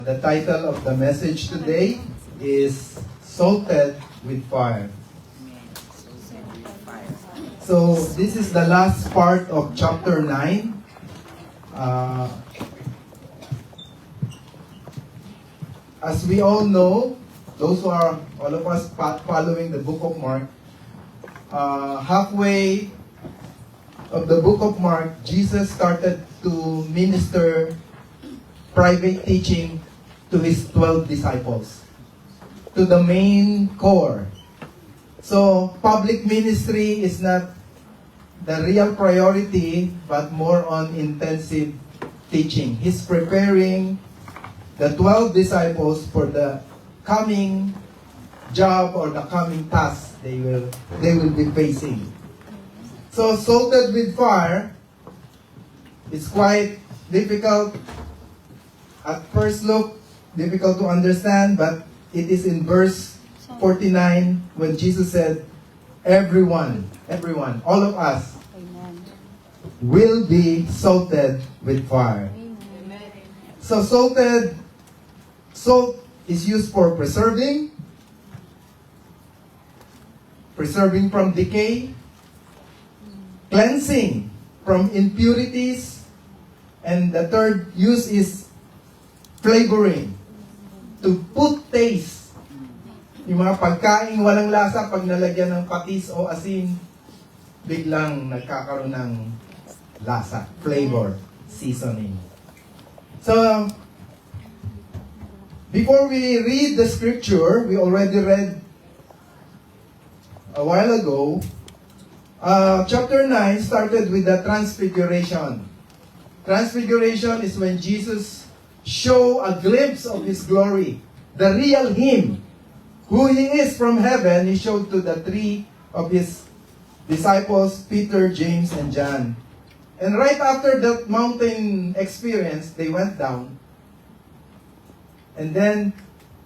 The title of the message today is Salted with Fire. So this is the last part of chapter 9. As we all know, those who are, all of us following the book of Mark, halfway of the book of Mark, Jesus started to minister private teaching to his 12 disciples, to the main core. So, public ministry is not the real priority, but more on intensive teaching. He's preparing the 12 disciples for the coming job or the coming task they will be facing. So, salted with fire is quite difficult at first look, difficult to understand, but it is in verse 49 when Jesus said, everyone, all of us will be salted with fire. Amen. So salt is used for preserving from decay, cleansing from impurities, and the third use is flavoring, to put taste. Yung mga pagkain walang lasa, pag nalagyan ng patis o asin, biglang nagkakaroon ng lasa, flavor, seasoning. So, before we read the scripture, we already read a while ago, chapter 9 started with the transfiguration. Transfiguration is when Jesus show a glimpse of His glory, the real Him, who He is from heaven. He showed to the three of His disciples, Peter, James, and John. And right after that mountain experience, they went down. And then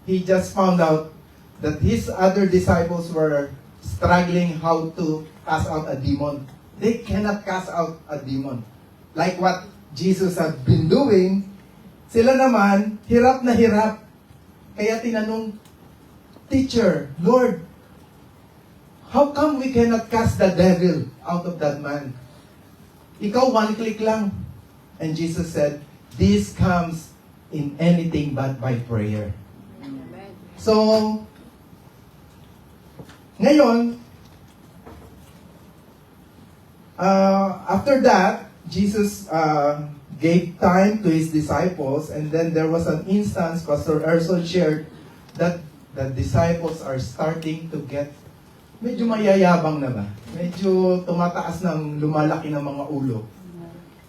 He just found out that His other disciples were struggling how to cast out a demon. They cannot cast out a demon. Like what Jesus had been doing, sila naman, hirap na hirap. Kaya tinanong, Teacher, Lord, how come we cannot cast the devil out of that man? Ikaw, one click lang. And Jesus said, this comes in anything but by prayer. Amen. So, ngayon, after that, Jesus gave time to His disciples, and then there was an instance, Pastor Erson shared, that the disciples are starting to get medyo mayayabang na ba? Medyo tumataas ng lumalaki ng mga ulo.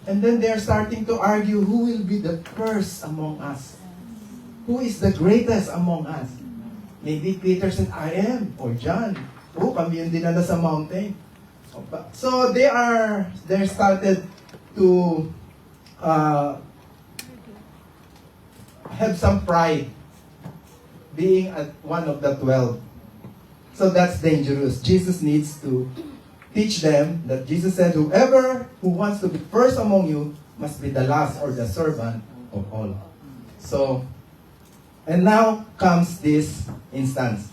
And then they're starting to argue, who will be the first among us? Who is the greatest among us? Maybe Peter said, I am, or John. Oh, kami yung dinala sa mountain. So they started to have some pride being one of the 12. So that's dangerous. Jesus needs to teach them that Jesus said, whoever who wants to be first among you must be the last or the servant of all. So, and now comes this instance.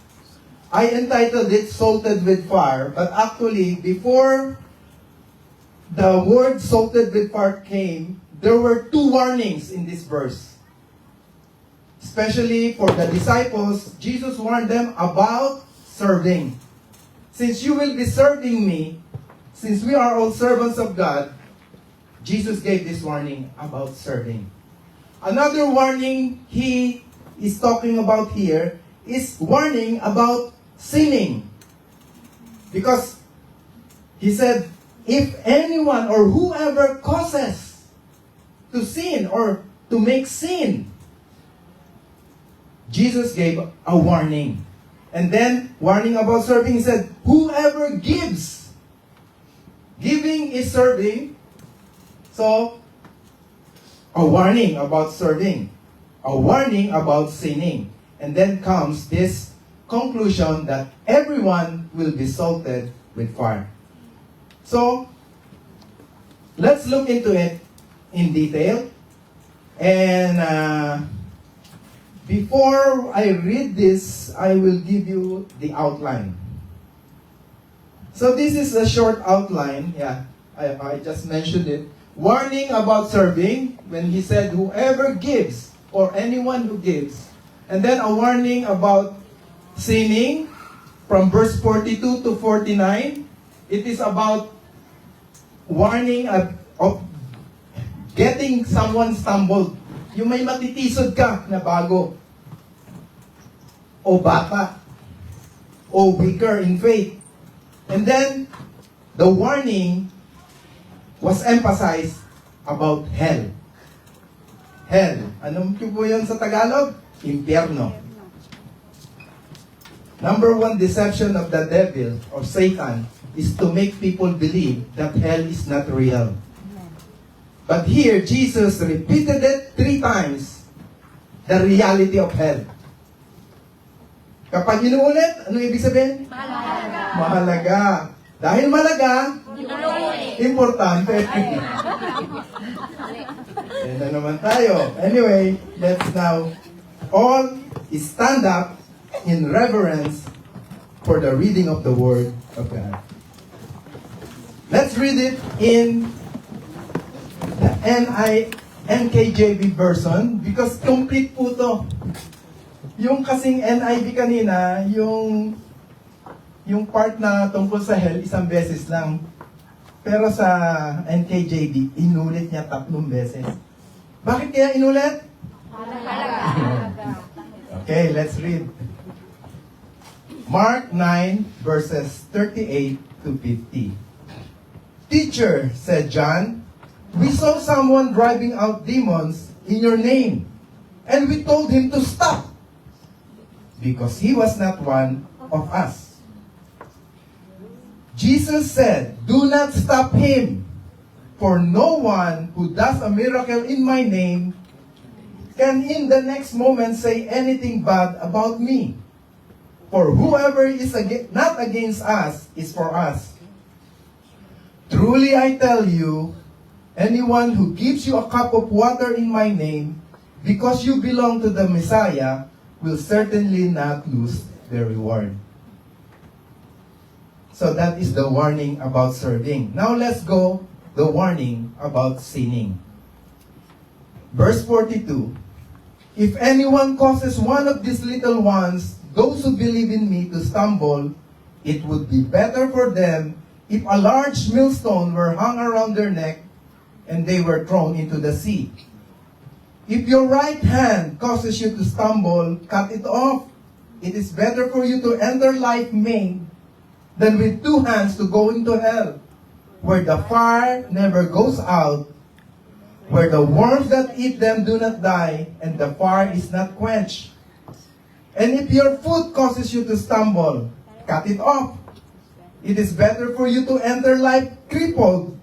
I entitled it Salted with Fire, but actually before the word salted with fire came, there were two warnings in this verse. Especially for the disciples, Jesus warned them about serving. Since you will be serving me, since we are all servants of God, Jesus gave this warning about serving. Another warning He is talking about here is warning about sinning. Because He said, if anyone or whoever causes to sin or to make sin, Jesus gave a warning. And then, warning about serving, He said, whoever gives. Giving is serving. So, a warning about serving. A warning about sinning. And then comes this conclusion that everyone will be salted with fire. So, let's look into it in detail. And Before I read this, I will give you the outline. So this is a short outline. Yeah, I just mentioned it. Warning about serving, when he said, whoever gives, or anyone who gives. And then a warning about sinning, from verse 42 to 49. It is about warning of getting someone stumbled. Yung may matitisod ka na bago, o bata, o weaker in faith. And then, the warning was emphasized about hell. Hell. Anong po yun sa Tagalog? Impyerno. Number one deception of the devil or Satan is to make people believe that hell is not real. But here, Jesus repeated it 3 times, the reality of hell. Kapag inuulit, ano ibig sabihin? Mahalaga. Mahalaga. Dahil mahalaga, importante. Yan na naman tayo. Anyway, let's now all stand up in reverence for the reading of the Word of God. Let's read it in the NKJV version because complete po to. Yung kasing NIV kanina, yung part na tungkol sa hell, isang beses lang. Pero sa NKJV, inulit niya 3 beses. Bakit kaya inulit? Okay, let's read. Mark 9, verses 38 to 50. Teacher, said John, we saw someone driving out demons in your name, and we told him to stop, because he was not one of us. Jesus said, do not stop him, for no one who does a miracle in my name can in the next moment say anything bad about me. For whoever is not against us is for us. Truly I tell you, anyone who gives you a cup of water in my name, because you belong to the Messiah, will certainly not lose their reward. So that is the warning about serving. Now let's go the warning about sinning. Verse 42. If anyone causes one of these little ones, those who believe in me, to stumble, it would be better for them if a large millstone were hung around their neck and they were thrown into the sea. If your right hand causes you to stumble, cut it off. It is better for you to enter life maimed than with 2 hands to go into hell, where the fire never goes out, where the worms that eat them do not die, and the fire is not quenched. And if your foot causes you to stumble, cut it off. It is better for you to enter life crippled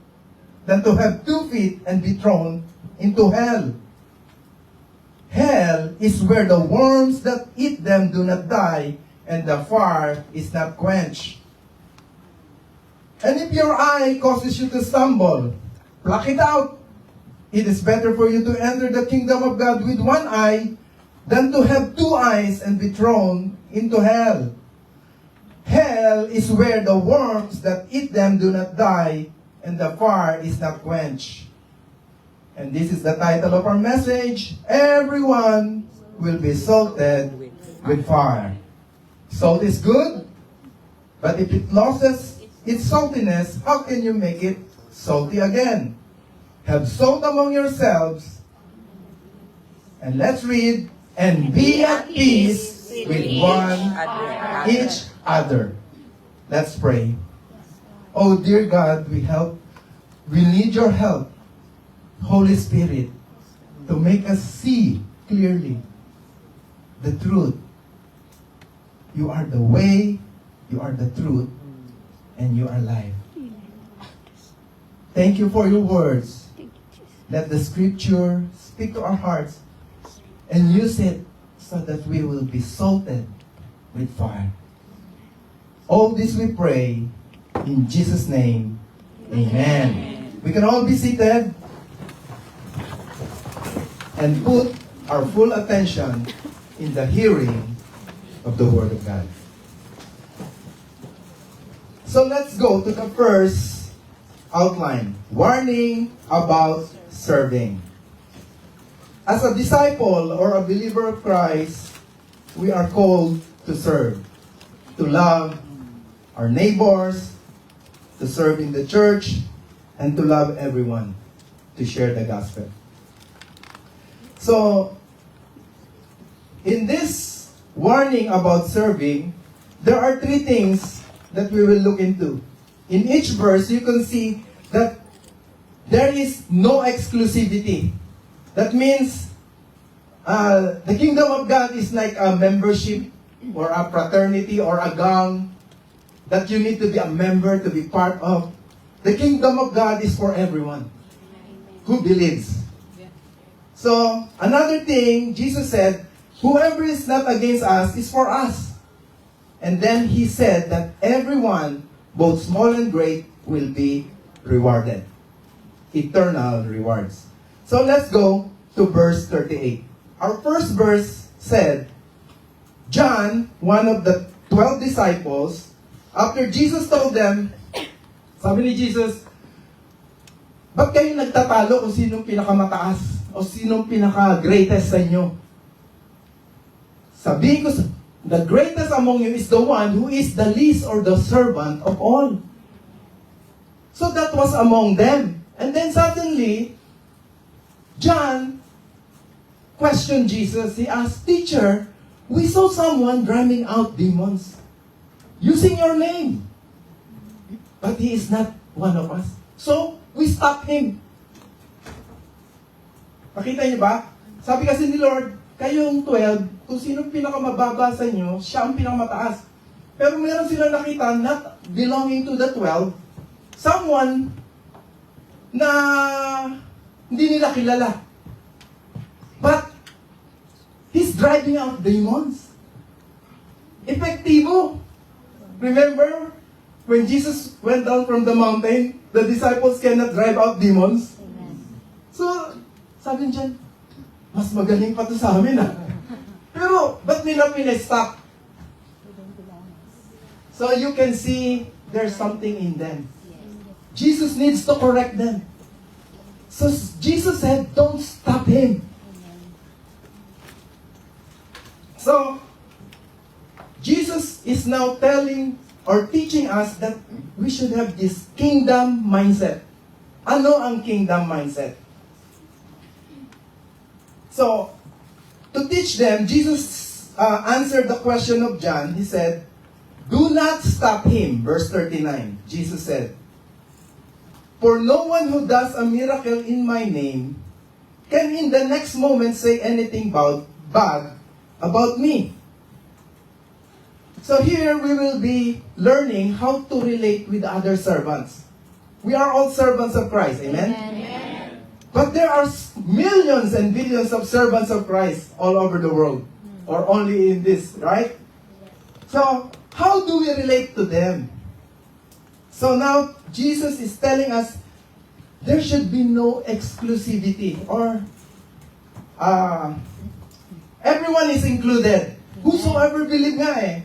than to have 2 feet and be thrown into hell. Hell is where the worms that eat them do not die, and the fire is not quenched. And if your eye causes you to stumble, pluck it out. It is better for you to enter the kingdom of God with 1 eye than to have 2 eyes and be thrown into hell. Hell is where the worms that eat them do not die, and the fire is not quenched. And this is the title of our message: everyone will be salted with fire. Salt is good, but if it loses its saltiness, how can you make it salty again? Have salt among yourselves, and let's read, and be at peace with each other. Let's pray. Oh dear God, we need your help, Holy Spirit, to make us see clearly the truth. You are the way, you are the truth, and you are life. Thank you for your words. Let the scripture speak to our hearts and use it so that we will be salted with fire. All this we pray in Jesus' name. Amen. We can all be seated and put our full attention in the hearing of the Word of God. So let's go to the first outline. Warning about serving. As a disciple or a believer of Christ, we are called to serve, to love our neighbors, to serve in the church, and to love everyone, to share the gospel. So, in this warning about serving, there are three things that we will look into. In each verse, you can see that there is no exclusivity. That means the kingdom of God is like a membership or a fraternity or a gang that you need to be a member to be part of. The kingdom of God is for everyone who believes. So, another thing, Jesus said, whoever is not against us is for us. And then He said that everyone, both small and great, will be rewarded. Eternal rewards. So let's go to verse 38. Our first verse said, John, one of the 12 disciples, after Jesus told them, sabi ni Jesus, ba't kayo nagtatalo kung sinong pinakamataas o sinong pinaka-greatest sa inyo? Sabihin ko, the greatest among you is the one who is the least or the servant of all. So that was among them. And then suddenly, John questioned Jesus. He asked, Teacher, we saw someone driving out demons using your name. But he is not one of us. So, we stopped him. Nakita niyo ba? Sabi kasi ni Lord, kayong 12, kung sino pinakamababa sa inyo, siya ang pinakamataas. Pero meron sila nakita, not belonging to the 12, someone na hindi nila kilala. But, he's driving out demons. Epektibo. Remember, when Jesus went down from the mountain, the disciples cannot drive out demons. So, sabi niyan, mas magaling pa to sa amin Pero, ba't nila pinestop? So, you can see there's something in them. Jesus needs to correct them. So, Jesus said, don't stop him. So, Jesus is now telling or teaching us that we should have this kingdom mindset. Ano ang kingdom mindset? So, to teach them, Jesus answered the question of John. He said, do not stop him. Verse 39, Jesus said, for no one who does a miracle in my name can in the next moment say anything bad about me. So here we will be learning how to relate with other servants. We are all servants of Christ. Amen? Amen. But there are millions and billions of servants of Christ all over the world. Or only in this, right? So, how do we relate to them? So now, Jesus is telling us, there should be no exclusivity. Or, everyone is included. Whosoever believe nga eh.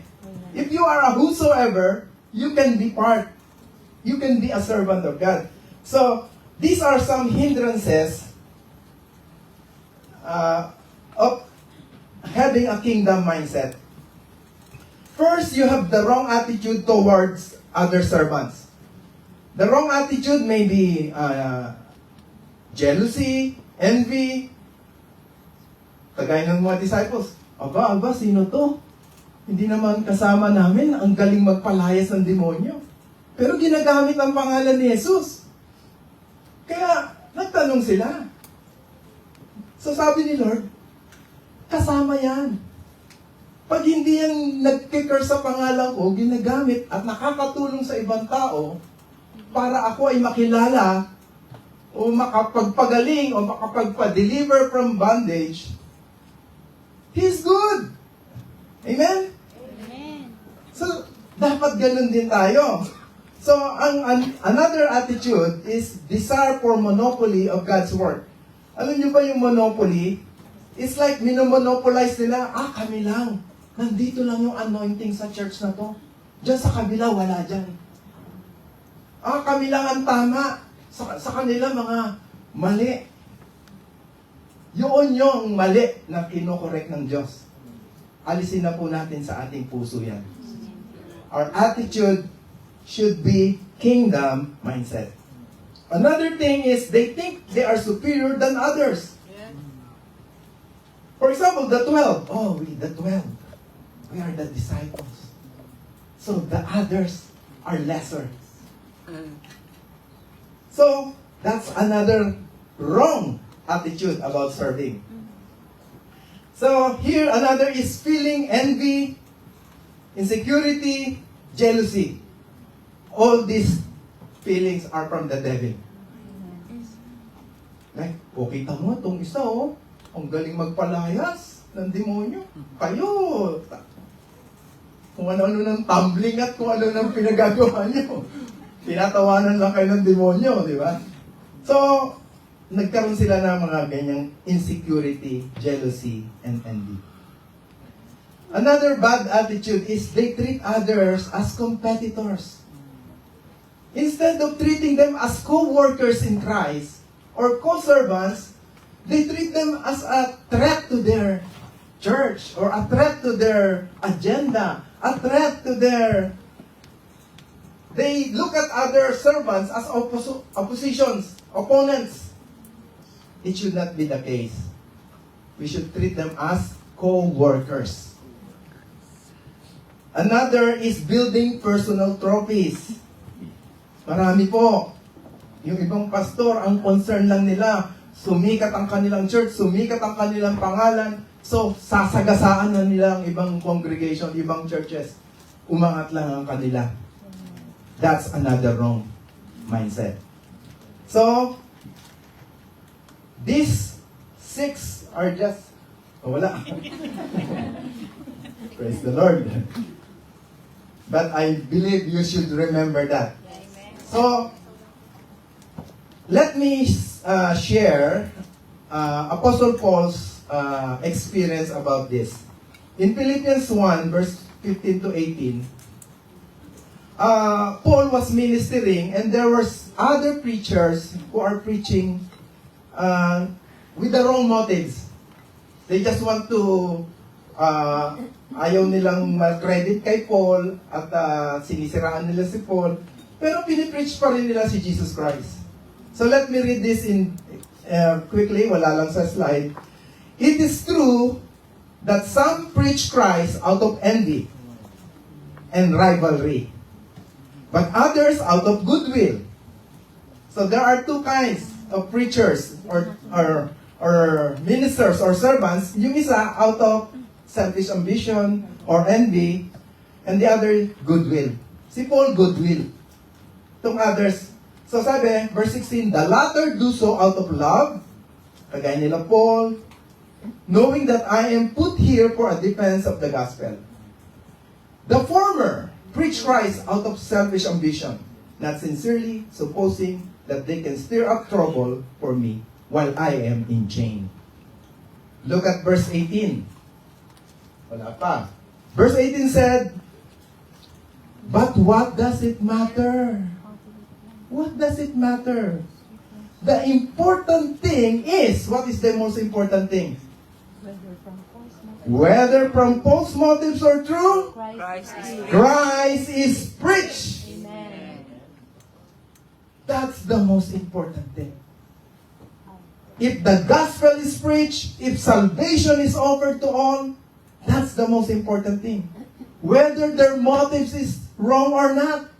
If you are a whosoever, you can be part. You can be a servant of God. So, these are some hindrances of having a kingdom mindset. First, you have the wrong attitude towards other servants. The wrong attitude may be jealousy, envy. Kagaya ng mga disciples. Aba, sino to? Hindi naman kasama namin, ang galing magpalayas ng demonyo. Pero ginagamit ang pangalan ni Jesus. Kaya, nagtanong sila. So sabi ni Lord, kasama yan. Pag hindi yan nag-curse sa pangalan ko, ginagamit at nakakatulong sa ibang tao para ako ay makilala o makapagpagaling o makapagpa-deliver from bondage, He's good. Amen? So, dapat ganun din tayo. So, another attitude is desire for monopoly of God's work. Alam niyo ba yung monopoly? It's like minomonopolize nila, kami lang. Nandito lang yung anointing sa church na to. Diyan sa kabila, wala dyan. Kami lang ang tama. Sa kanila, mga mali. Yun yung mali na kinokorek ng Diyos. Alisin na po natin sa ating puso yan. Our attitude should be kingdom mindset. Another thing is, they think they are superior than others. For example, the 12. The 12. We are the disciples. So, the others are lesser. So, that's another wrong attitude about serving. So, here, another is feeling envy, insecurity, jealousy. All these feelings are from the devil. Like, kita mo, itong isa, ang galing magpalayas ng demonyo. Kayo, kung ano-ano ng tumbling at kung ano ng pinagagawa nyo. Tinatawanan lang kayo ng demonyo, di ba? So, nagkaroon sila ng mga ganyang insecurity, jealousy, and envy. Another bad attitude is they treat others as competitors. Instead of treating them as co-workers in Christ or co-servants, they treat them as a threat to their church or a threat to their agenda, a threat to their... They look at other servants as oppositions, opponents. It should not be the case. We should treat them as co-workers. Another is building personal trophies. Marami po. Yung ibang pastor, ang concern lang nila, sumikat ang kanilang church, sumikat ang kanilang pangalan, so sasagasaan na nila ang ibang congregation, ibang churches. Umangat lang ang kanila. That's another wrong mindset. So, these 6 are just, wala. Praise the Lord. But I believe you should remember that. So, let me share Apostle Paul's experience about this. In Philippians 1, verse 15 to 18, Paul was ministering and there were other preachers who are preaching with the wrong motives. They just want to ayaw nilang mag-credit kay Paul at sinisiraan nila si Paul. Pero pinipreach pa rin nila si Jesus Christ. So let me read this in quickly, wala lang sa slide. It is true that some preach Christ out of envy and rivalry, but others out of goodwill. So there are two kinds of preachers or ministers or servants. Yung isa out of selfish ambition or envy, and the other goodwill. Si Paul, goodwill. Itong others. So sabi, verse 16, the latter do so out of love, kagaya nila Paul, knowing that I am put here for a defense of the gospel. The former preach Christ out of selfish ambition, not sincerely supposing that they can stir up trouble for me while I am in chain. Look at verse 18. Wala pa. Verse 18 said, but what does it matter? What does it matter? The important thing is, what is the most important thing? Whether from false motives or true, Christ is preached. Amen. That's the most important thing. If the gospel is preached, if salvation is offered to all, that's the most important thing. Whether their motives is wrong or not,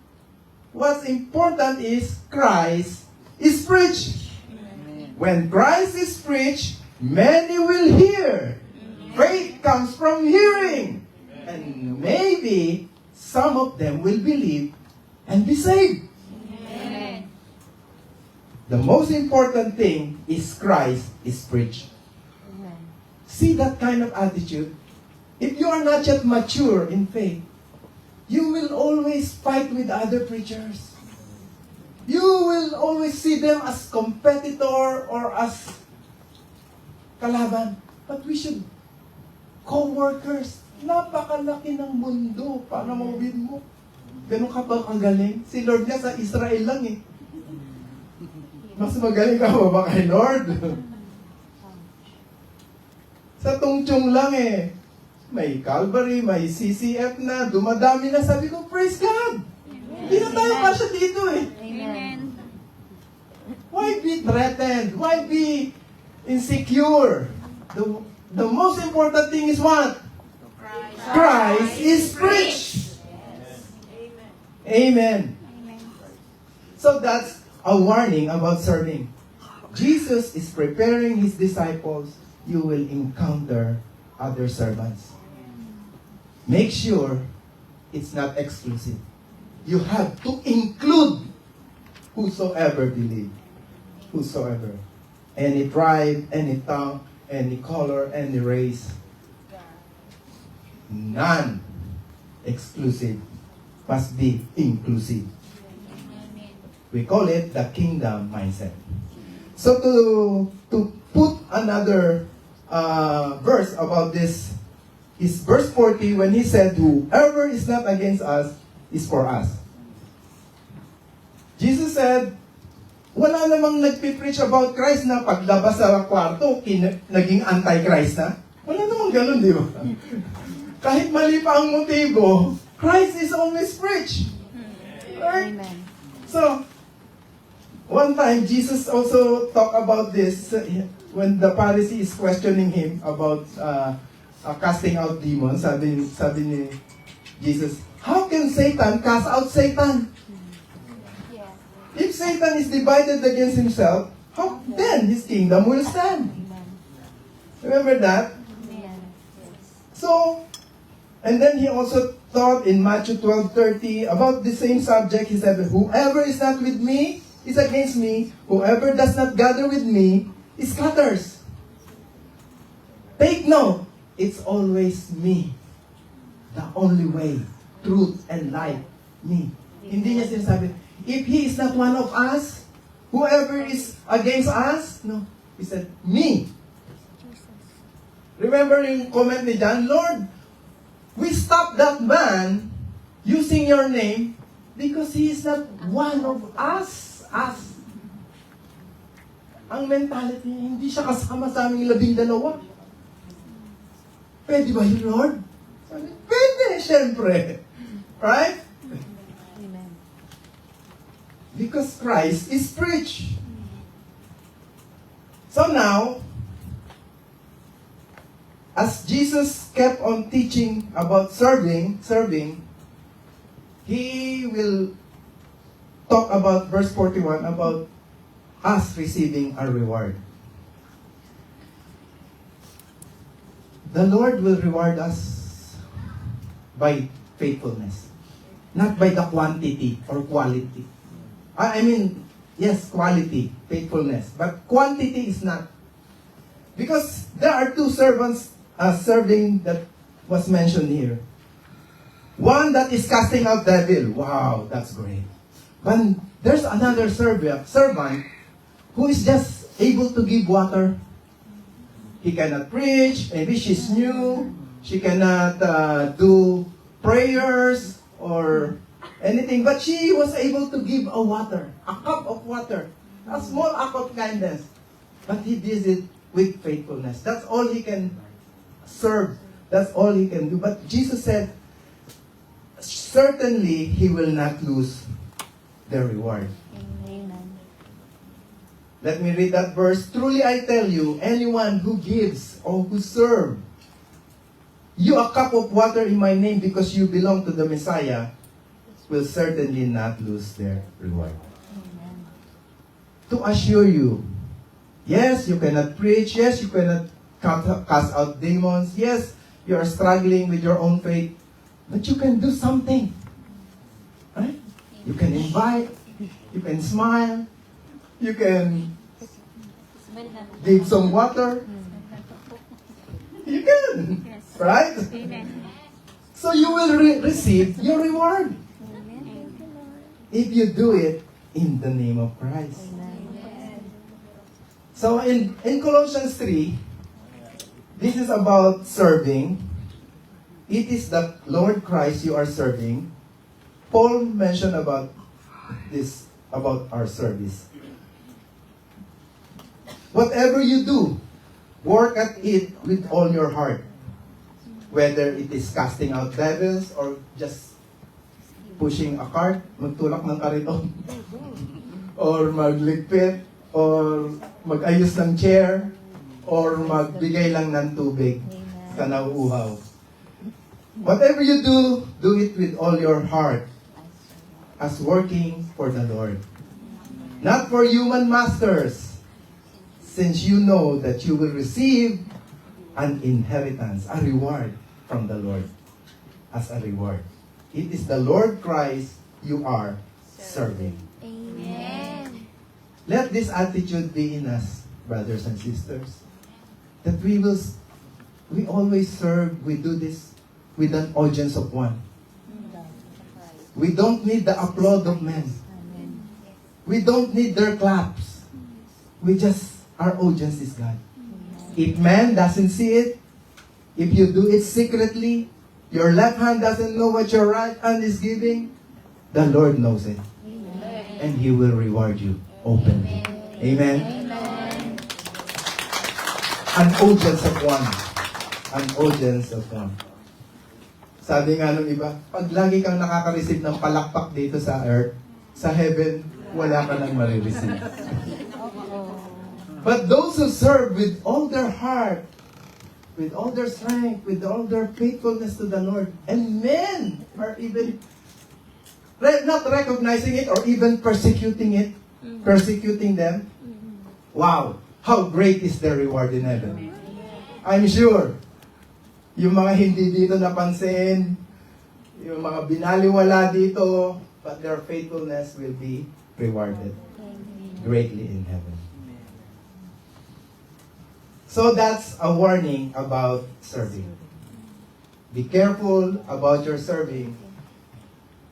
what's important is Christ is preached. Amen. When Christ is preached, many will hear. Faith comes from hearing. And maybe some of them will believe and be saved. Amen. The most important thing is Christ is preached. Amen. See that kind of attitude? If you are not yet mature in faith, you will always fight with other preachers. You will always see them as competitor or as kalaban. But we should, co-workers, napakalaki ng mundo para mawin mo. Ganun ka ba kagaling? Si Lord niya sa Israel lang eh. Mas magaling ka ba kay Lord? Sa Tungchong lang eh. May Calvary, may CCF na, dumadami na. Sabi ko, praise God! Hindi na tayo kasya dito eh. Amen. Why be threatened? Why be insecure? The most important thing is what? Christ is preached. Amen. So that's a warning about serving. Jesus is preparing His disciples. You will encounter other servants. Make sure it's not exclusive. You have to include whosoever believe. Whosoever. Any tribe, any tongue, any color, any race. None exclusive. Must be inclusive. We call it the kingdom mindset. So to put another verse about this is verse 40 when He said, whoever is not against us is for us. Jesus said, wala namang nagpipreach about Christ na paglabas sa kwarto, naging anti-Christ na. Wala namang ganun, di ba? Kahit mali pa ang motibo, Christ is always preached. Right? Amen. So, one time, Jesus also talked about this when the Pharisee is questioning Him about casting out demons. Sabi ni Jesus, how can Satan cast out Satan? If Satan is divided against himself, how then his kingdom will stand? Remember that? So, and then He also taught in Matthew 12:30 about the same subject. He said, whoever is not with me is against me. Whoever does not gather with me is scatters. Take note, it's always me. The only way, truth, and life. Me. Hindi niya sinasabi, if he is not one of us, whoever is against us, no. He said, me. Remember yung comment ni John, Lord, we stopped that man using your name because he is not one of us. Us. Ang mentality niya, hindi siya kasama sa aming 12. Pwede ba yun, Lord? Sabi, pwede, syempre. Right? Amen. Because Christ is preached. So now, as Jesus kept on teaching about serving, He will talk about verse 41 about us receiving a reward. The Lord will reward us by faithfulness, not by the quantity or quality. I mean, yes, quality, faithfulness, but quantity is not. Because there are two servants serving that was mentioned here. One that is casting out devil. Wow, that's great. But there's another servant who is just able to give water. He cannot preach. Maybe she's new. She cannot do prayers or anything. But she was able to give a cup of water. A small act of kindness. But he did it with faithfulness. That's all he can serve. That's all he can do. But Jesus said, certainly he will not lose the reward. Amen. Let me read that verse. Truly I tell you, anyone who gives or who serves you a cup of water in my name because you belong to the Messiah will certainly not lose their reward. Amen. To assure you, yes, you cannot preach. Yes, you cannot cast out demons. Yes, you are struggling with your own faith. But you can do something. Right? You can invite. You can smile. You can give some water. You can. Yes. Right? Amen. So you will receive your reward. Amen. If you do it in the name of Christ. Amen. So in Colossians 3, This is about serving. It is the Lord Christ you are serving. Paul mentioned about this, about our service. Whatever you do, work at it with all your heart. Whether it is casting out devils or just pushing a cart, magtulak ng kariton, or magligpit, or mag-ayos ng chair, or magbigay lang ng tubig sa nauuhaw. Whatever you do it with all your heart as working for the Lord. Not for human masters, since you know that you will receive an inheritance, a reward from the Lord as a reward. It is the Lord Christ you are serving. Amen. Let this attitude be in us, brothers and sisters, that we always serve, we do this with an audience of one. We don't need the applause of men. Amen. We don't need their claps. Our audience is God. If man doesn't see it, if you do it secretly, your left hand doesn't know what your right hand is giving, the Lord knows it. And He will reward you openly. Amen? Amen. An audience of one. An audience of one. Sabi nga nung iba, pag lagi kang nakaka-receive ng palakpak dito sa earth, sa heaven, wala ka nang marireceive. But those who serve with all their heart, with all their strength, with all their faithfulness to the Lord, and men are even not recognizing it or even persecuting them, wow, how great is their reward in heaven. I'm sure, yung mga hindi dito napansin, yung mga binaliwala dito, but their faithfulness will be rewarded greatly in heaven. So that's a warning about serving. Be careful about your serving.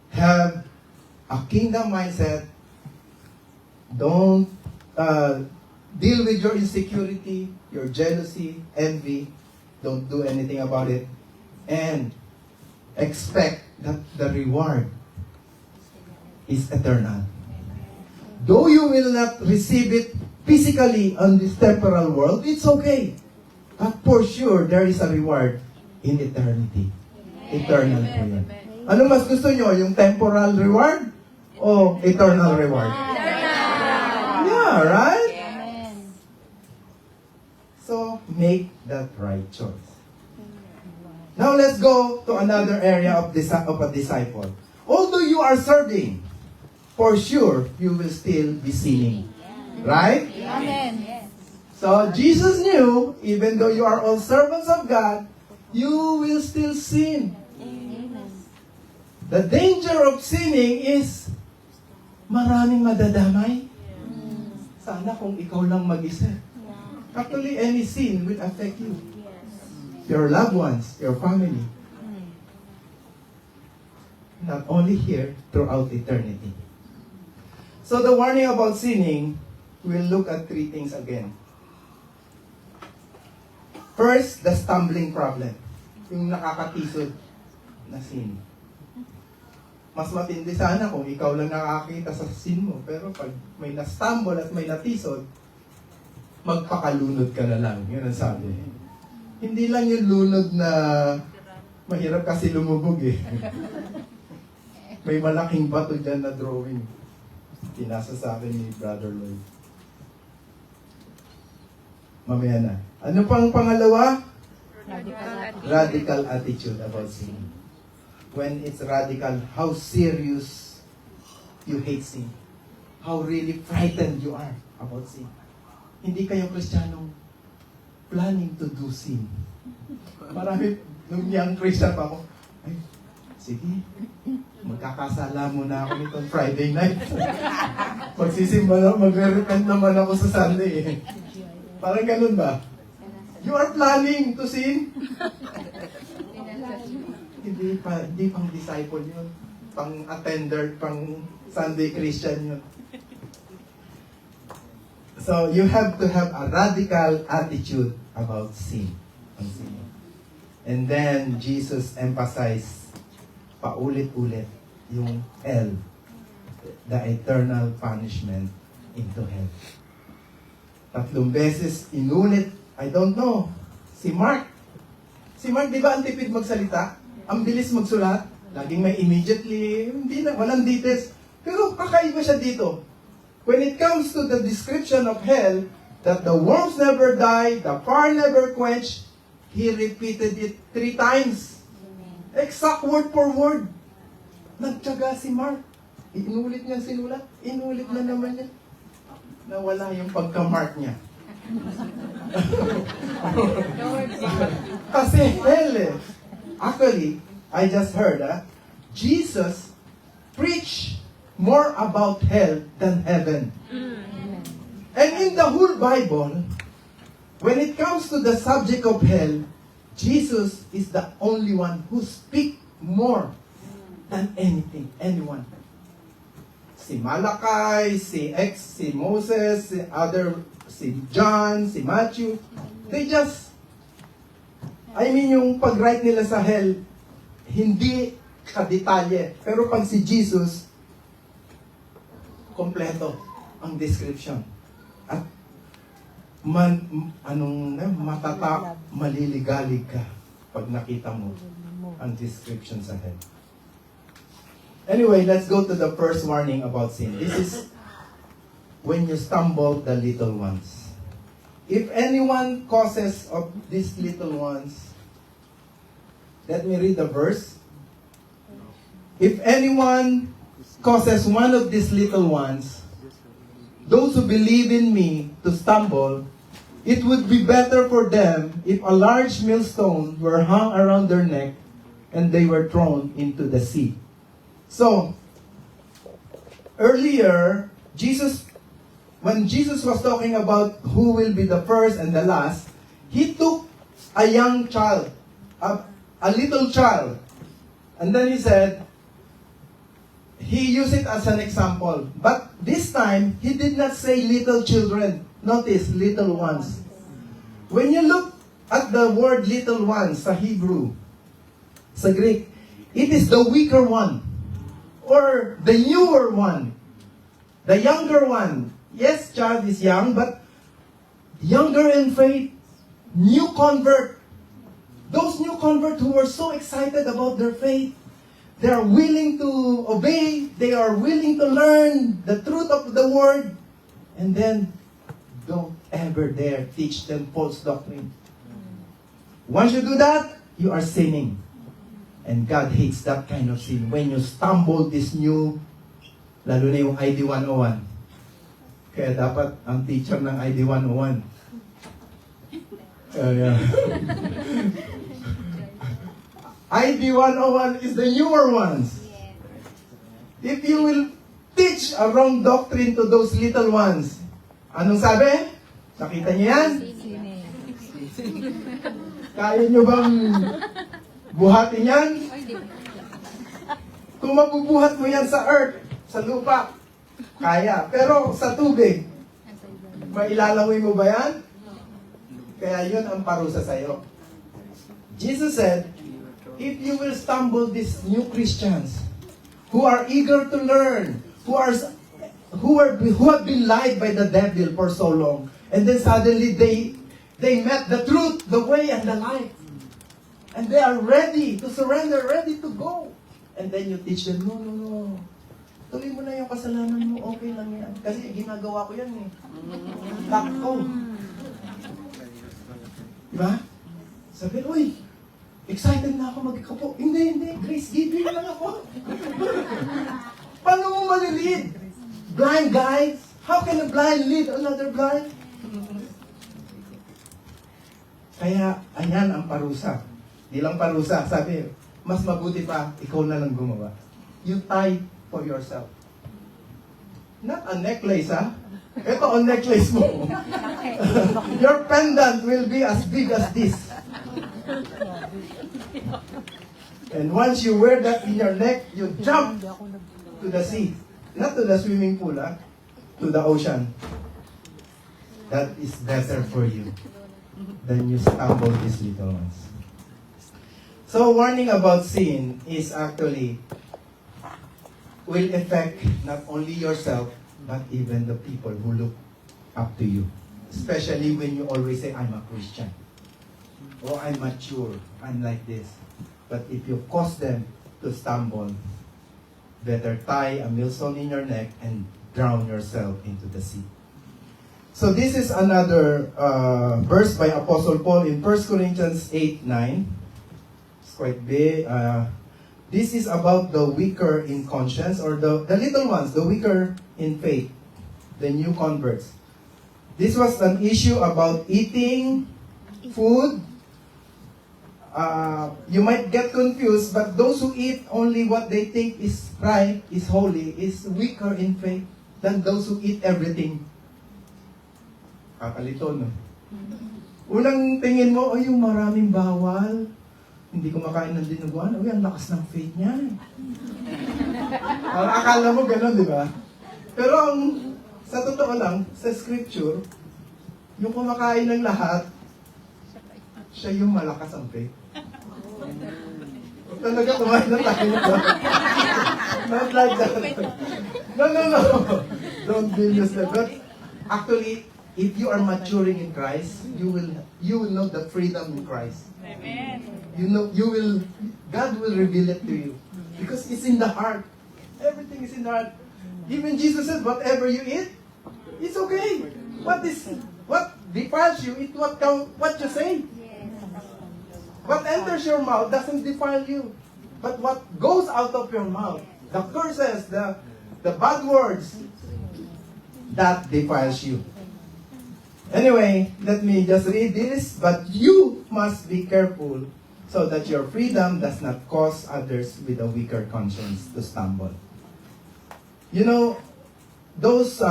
Have a kingdom mindset. Don't deal with your insecurity, your jealousy, envy. Don't do anything about it. And expect that the reward is eternal. Though you will not receive it physically on this temporal world, it's okay. But for sure, there is a reward in eternity. Eternal po yan. Ano mas gusto nyo? Yung temporal reward o eternal reward? Yeah, right? Amen. So, make that right choice. Now, let's go to another area of a disciple. Although you are serving, for sure, you will still be sinning. Right? Amen. So, Jesus knew, even though you are all servants of God, you will still sin. Amen. The danger of sinning is maraming madadamay. Sana kung ikaw lang mag-isa. Actually, any sin will affect you. Your loved ones, your family. Not only here, throughout eternity. So the warning about sinning, we'll look at three things again. First, the stumbling problem. Yung nakakatisod na sin. Mas matindi sana kung ikaw lang nakakita sa sin mo. Pero pag may na-stumble at may natisod, magpakalunod ka na lang. Yun ang sabi. Hindi lang yung lunod na mahirap kasi lumubog eh. May malaking bato dyan na drawing. Pinasa sa akin ni Brother Lloyd. Mamaya na. Ano pang pangalawa? Radical attitude about sin. When it's radical, how serious you hate sin. How really frightened you are about sin. Hindi kayo Kristiyanong planning to do sin. Marami, nung young Christian pa ako, ay, sige, magkakasala muna ako nitong Friday night. Magsisimba na, magre-repent naman ako sa Sunday eh. Parang ganun ba? You are planning to sin? Hindi pang disciple yun. Pang attender, pang Sunday Christian yun. So, you have to have a radical attitude about sin. ang sin. And then, Jesus emphasized paulit-ulit yung hell, the eternal punishment into hell. 3 beses inulit, I don't know, si Mark, di ba ang tipid magsalita? Ang bilis magsulat? Laging may immediately, hindi na, walang details. Pero kakaiba siya dito. When it comes to the description of hell, that the worms never die, the fire never quench, he repeated it 3 times. Exact word for word. Nagtyaga si Mark. Inulit niya sinulat. Inulit na naman niya. Nawala yung pagka-mark niya. Kasi hell eh. Actually, I just heard Jesus preached more about hell than heaven. And in the whole Bible, when it comes to the subject of hell, Jesus is the only one who speaks more than anyone. Si Malachi, si Moses, si John, si Matthew, they just, yung pag-write nila sa hell, hindi kadetalye. Pero pag si Jesus, kompleto ang description. At maliligalig ka pag nakita mo ang description sa hell. Anyway, let's go to the first warning about sin. This is when you stumble the little ones. If anyone causes of these little ones, let me read the verse. If anyone causes one of these little ones, those who believe in me, to stumble, it would be better for them if a large millstone were hung around their neck and they were thrown into the sea. So, earlier, when Jesus was talking about who will be the first and the last, he took a young child, a little child, and then he said, he used it as an example. But this time, he did not say little children. Notice, little ones. When you look at the word little ones sa Hebrew, sa Greek, it is the weaker one, or the newer one, the younger one. Yes, child is young, but younger in faith, new convert. Those new converts who were so excited about their faith, they are willing to obey, they are willing to learn the truth of the word, and then don't ever dare teach them false doctrine. Once you do that, you are sinning. And God hates that kind of sin. When you stumble this new, lalo na yung ID 101. Kaya dapat ang teacher ng ID 101. ID 101 is the newer ones. If you will teach a wrong doctrine to those little ones, anong sabi? Nakita niyo yan? Kaya niyo bang buhatin yan? Kung mabubuhat mo yan sa earth, sa lupa, kaya. Pero sa tubig, mailalawin mo ba yan? Kaya yun ang parusa sa'yo. Jesus said, if you will stumble these new Christians who are eager to learn, who have been lied by the devil for so long, and then suddenly they met the truth, the way, and the life. And they are ready to surrender, ready to go. And then you teach them, no. Tuloy mo na yung kasalanan mo, okay lang yan. Kasi ginagawa ko yan eh. Back home. Diba? Sabi, uy, excited na ako magkapo. Hindi, grace giving lang ako. Paano mo malilid? Blind guys? How can a blind lead another blind? Kaya, ayan ang parusa. Di lang parusa. Sabi, mas mabuti pa, ikaw na lang gumawa. You tie for yourself. Not a necklace, ha? Ito ang necklace mo. Your pendant will be as big as this. And once you wear that in your neck, you jump to the sea. Not to the swimming pool, to the ocean. That is better for you. then you stumble these little ones. So warning about sin is actually will affect not only yourself, but even the people who look up to you. Especially when you always say, I'm a Christian. Or I'm mature. I'm like this. But if you cause them to stumble, better tie a millstone in your neck and drown yourself into the sea. So this is another verse by Apostle Paul in 1 Corinthians 8:9. It's quite big. This is about the weaker in conscience, or the little ones, the weaker in faith, the new converts. This was an issue about eating food. You might get confused, but those who eat only what they think is right, is holy, is weaker in faith than those who eat everything. Kakalito, no? Unang tingin mo, oh, yung maraming bawal. Hindi kumakain ng dinuguan. Uy, ang lakas ng faith niya. Akala mo gano'n, di ba? Pero sa totoo lang, sa scripture, yung kumakain ng lahat, siya yung malakas ang faith. Talaga kumain na tayo nito. Not like that. No. Don't be misled. But actually, if you are maturing in Christ, you will know the freedom in Christ. Amen. God will reveal it to you. Because it's in the heart. Everything is in the heart. Even Jesus said, whatever you eat, it's okay. What defiles you, it's what you say. What enters your mouth doesn't defile you. But what goes out of your mouth, the curses, the bad words, that defiles you. Anyway, let me just read this. But you must be careful so that your freedom does not cause others with a weaker conscience to stumble. You know, those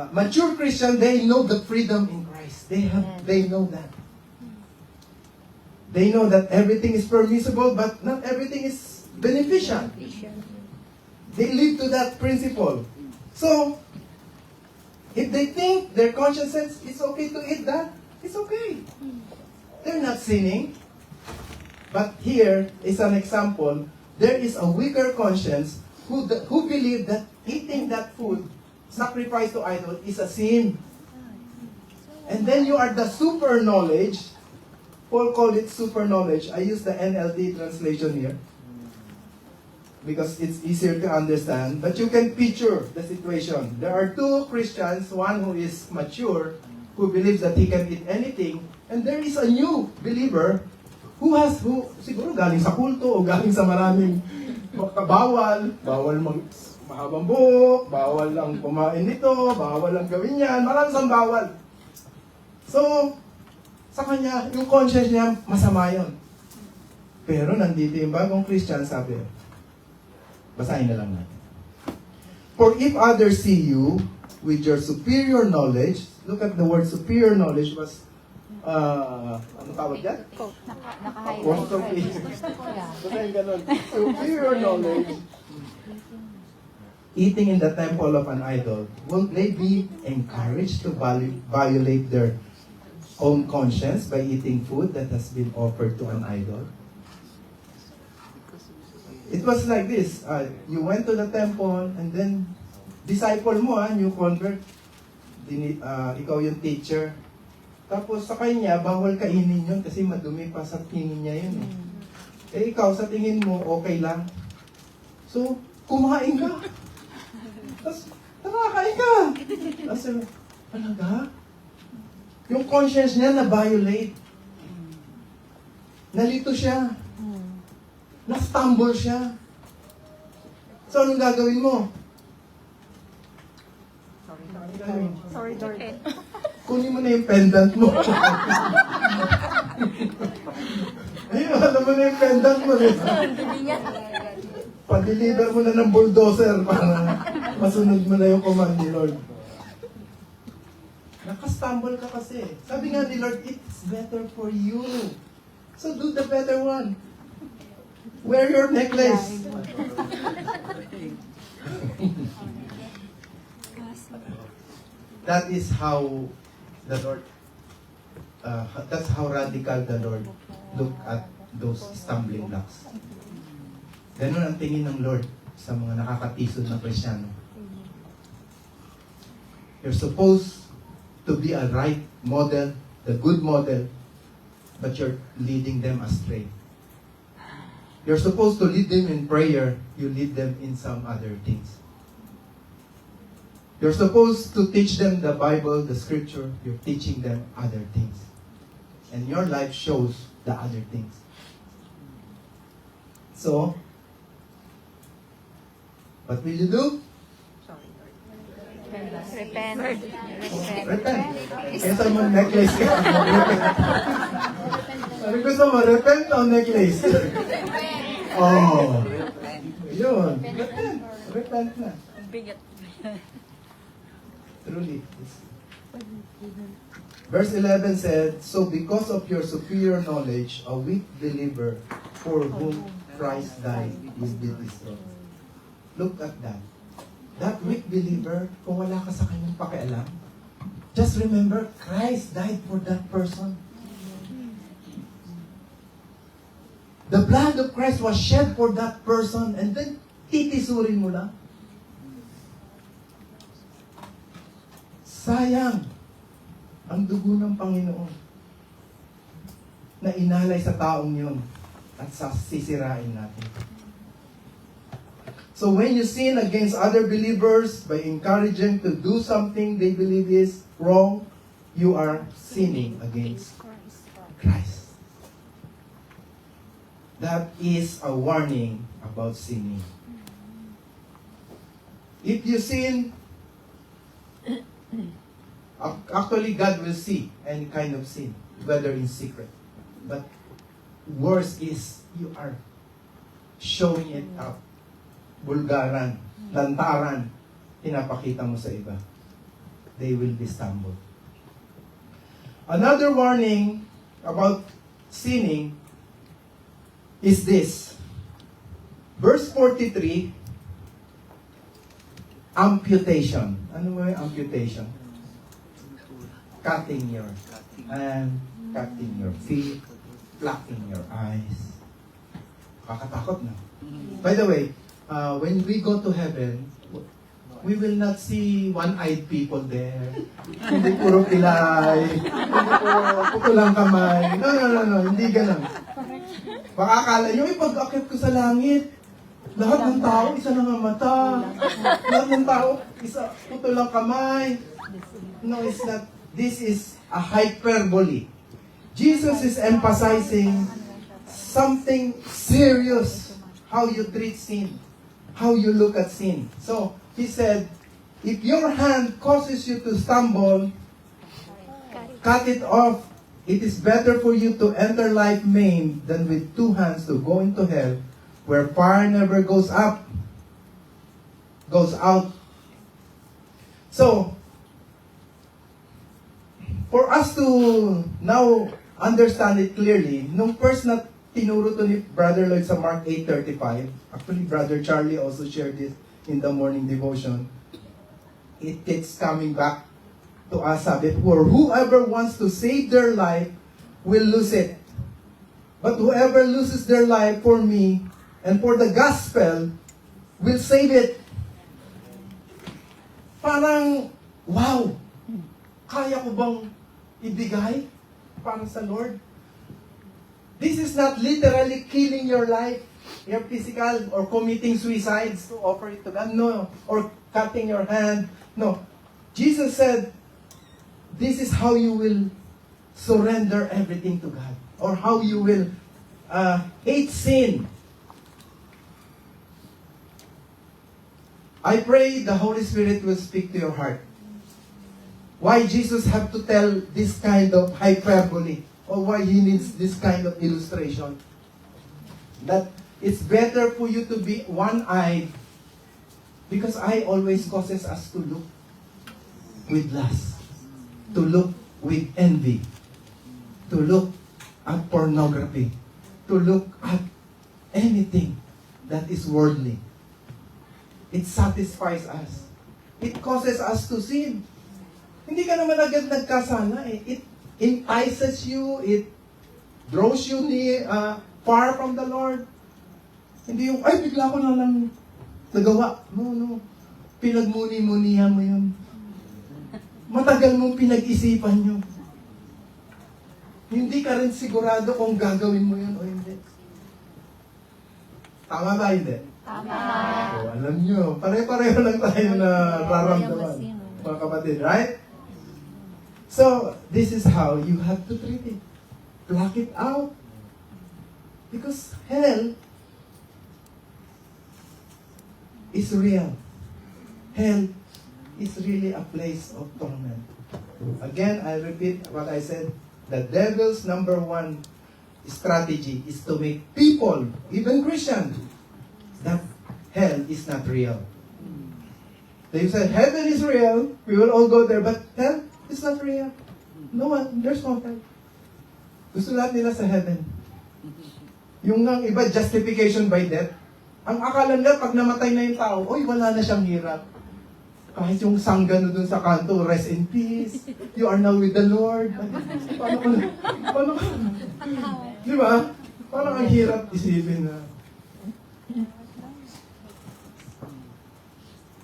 mature Christians, they know the freedom in Christ. They know that. They know that everything is permissible, but not everything is beneficial. They live to that principle. So, if they think their conscience says it's okay to eat that, it's okay. They're not sinning. But here is an example. There is a weaker conscience who believe that eating that food sacrificed to idol is a sin. And then you are the super knowledge. Paul called it super knowledge. I use the NLT translation here because it's easier to understand. But you can picture the situation. There are two Christians, one who is mature, who believes that he can eat anything, and there is a new believer who siguro galing sa kulto o galing sa maraming bawal mahabang buhok, bawal ang kumain nito, bawal ang gawin yan, maraming sang bawal. So, sa kanya, yung conscience niya, masama yun. Pero nandito yung bagong Christian, sabi, basahin na lang natin. For if others see you with your superior knowledge, look at the word superior knowledge was, ano tawag yan? Naka-highlight. Basahin ganun. Superior knowledge, eating in the temple of an idol, will they be encouraged to violate their own conscience by eating food that has been offered to an idol? It was like this. You went to the temple and then disciple mo, new convert. Ikaw yung teacher. Tapos sa kanya, bawal kainin yun kasi madumi pa sa tingin niya yun. Ikaw sa tingin mo, okay lang. So, kumain ka. Tapos, nakakain ka. Tapos, talaga? Yung conscience niya na-violate. Nalito siya. Na-stumble siya. So, anong gagawin mo? Sorry, Lord. Kunin mo na yung pendant mo. Ayun, alam mo na yung pendant mo. Pa-deliver mo na ng bulldozer para masunod mo na yung command ni Lord. Nakastumble ka kasi. Sabi nga ni Lord, it's better for you. So do the better one. Wear your necklace. That is how the Lord That's how radical the Lord look at those stumbling blocks. Ganun ang tingin ng Lord sa mga nakakatisod na Kristiyano. You're supposed to be a right model, the good model, but you're leading them astray. You're supposed to lead them in prayer, you lead them in some other things. You're supposed to teach them the Bible, the scripture, you're teaching them other things. And your life shows the other things. So, what will you do? Repent. Repent. Kesa mo necklace ka. Sabi gusto mo, repent o necklace? Oh. Yun. Repent. Repent na. Bigat. Truly. Verse 11 said, "So because of your superior knowledge, a weak believer for whom Christ died will be destroyed." Look at that. That weak believer, kung wala ka sa kanyang pakialam, just remember, Christ died for that person. The blood of Christ was shed for that person, and then titisurin mo lang. Sayang ang dugo ng Panginoon na inalay sa taong yun at sisirain natin. So when you sin against other believers by encouraging to do something they believe is wrong, you are sinning against Christ. That is a warning about sinning. If you sin, actually God will see any kind of sin, whether in secret. But worse is you are showing it out. Bulgaran, lantaran, pinapakita mo sa iba. They will be stumbled. Another warning about sinning is this. Verse 43, amputation. Ano ba yung amputation? Cutting your hand, cutting your feet, plucking your eyes. Kakatakot na. By the way, when we go to heaven, we will not see one-eyed people there. Hindi puro pilay, hindi puro putulang kamay. No, hindi ganun. Baka akala nyo, pag-akit ko sa langit, lahat ng tao, isa lang ang mata. Lahat ng tao, isa putulang kamay. No, it's not. This is a hyperbole. Jesus is emphasizing something serious. How you treat sin. How you look at sin. So, he said, if your hand causes you to stumble, cut it off. It is better for you to enter life maimed than with two hands to go into hell, where fire never goes out. So, for us to now understand it clearly, nung first na tinuro to ni Brother Lloyd sa Mark 8:35. Actually, Brother Charlie also shared this in the morning devotion. It keeps coming back to us. Sabi, for whoever wants to save their life will lose it. But whoever loses their life for me and for the gospel will save it. Parang, wow! Kaya ko bang ibigay para sa Lord? This is not literally killing your life, your physical, or committing suicides to offer it to God. No. Or cutting your hand. No. Jesus said, this is how you will surrender everything to God. Or how you will hate sin. I pray the Holy Spirit will speak to your heart. Why Jesus have to tell this kind of hyperbole? Or why he needs this kind of illustration. That it's better for you to be one-eyed, because eye always causes us to look with lust, to look with envy, to look at pornography, to look at anything that is worldly. It satisfies us. It causes us to sin. Hindi ka naman agad nagkasala eh. entices you, it draws you far from the Lord. Hindi yung, ay, bigla ko na lang nagawa. No. Pinagmuni-munihan mo yun. Matagal mong pinag-isipan yun. Hindi ka rin sigurado kung gagawin mo yun o hindi. Tama ba, hindi? Tama. So, alam nyo, pare-pareho lang tayo na raramdaman. Mga kapatid, right? So, this is how you have to treat it. Block it out. Because hell is real. Hell is really a place of torment. Again, I repeat what I said. The devil's number one strategy is to make people, even Christians, that hell is not real. They say, heaven is real, we will all go there, but hell is not real. No one, there's no hell. Gusto lahat nila sa heaven. Yung nga iba, justification by death. Ang akala nila, pag namatay na yung tao, oy, wala na siyang hirap. Kahit yung sanggano dun sa kanto, rest in peace. You are now with the Lord. Paano di ba? Parang ang hirap isipin na.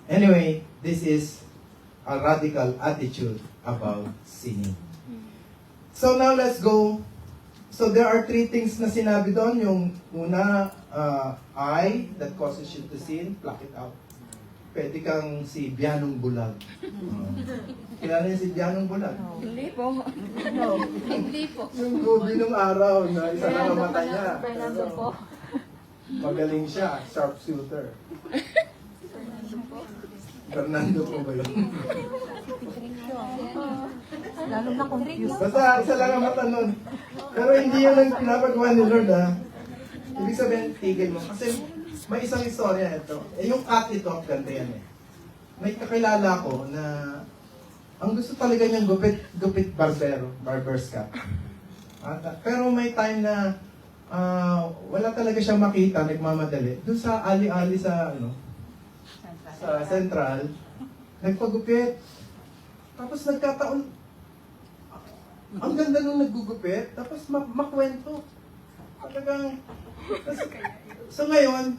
Anyway, this is a radical attitude about sinning. So now let's go. So there are three things na sinabi doon. Yung una, I, that causes you to sin, pluck it out. Pwede kang si Bianong Bulag. Kilala niyo si Bianong Bulag? Hindi po. No. Hindi po. Yung movie nung araw na isa lang ang mata niya. Fernando po. Magaling siya, sharpshooter. Fernando po ba yun? Lalo na confused. Basta isa lang ang mata nun. Pero hindi yun ang pinapagawa ni Lord, ha? Ibig sabihin, tigil mo. Kasi may isang istorya ito. Yung cut it off, ganda yan eh. May kakilala ko na ang gusto talaga niyang gupit barber's cut. Pero may time na wala talaga siyang makita, nagmamadali. Doon sa ali-ali sa Central, nagpagupit. Tapos nagkataon, ang ganda nung naggugupit, tapos makwento. Talagang, so ngayon,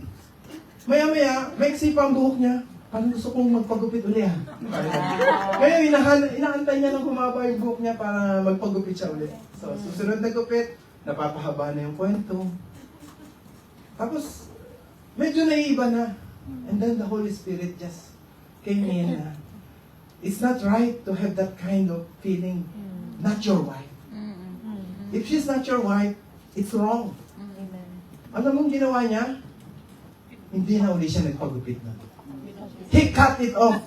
maya-maya, maiksi pa ang buhok niya. Parang gusto kong magpagupit uli ha. Ngayon, inaantay niya nang humaba yung buhok niya para magpagupit siya uli. So, susunod na gupit, napapahaba na yung kwento. Tapos, medyo naiiba na. And then the Holy Spirit just came in. It's not right to have that kind of feeling. Not your wife. If she's not your wife, it's wrong. Alam mong ginawa niya? Hindi na uli siya nagpagupit na. He cut it off.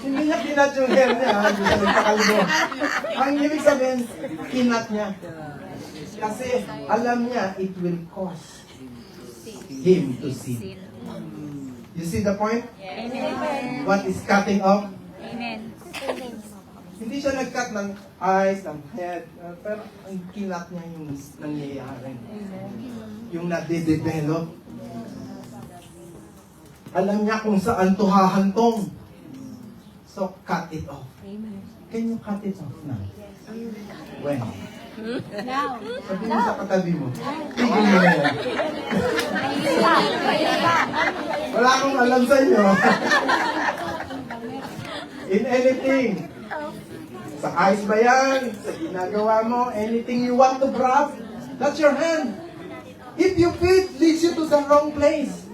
Hindi niya kinat yung hair niya. Hindi siya nagpakalbo. Ang ibig sabihin, kinat niya. Kasi alam niya, it will cause him to sin. You see the point? Amen. What is cutting off? Amen. Hindi siya nag-cut ng eyes, ng head, pero ang kinat niya yung nangyayari. Yung nade-develop. Alam niya kung saan to hahantong. So, cut it off. Can you cut it off now? When? Now. Sabi mo sa katabi mo. Tigil mo na yan. Wala akong alam sa inyo. In anything. Sa eyes ba yan? Sa ginagawa mo? Anything you want to grab? That's your hand. If your feet leads you to the wrong place,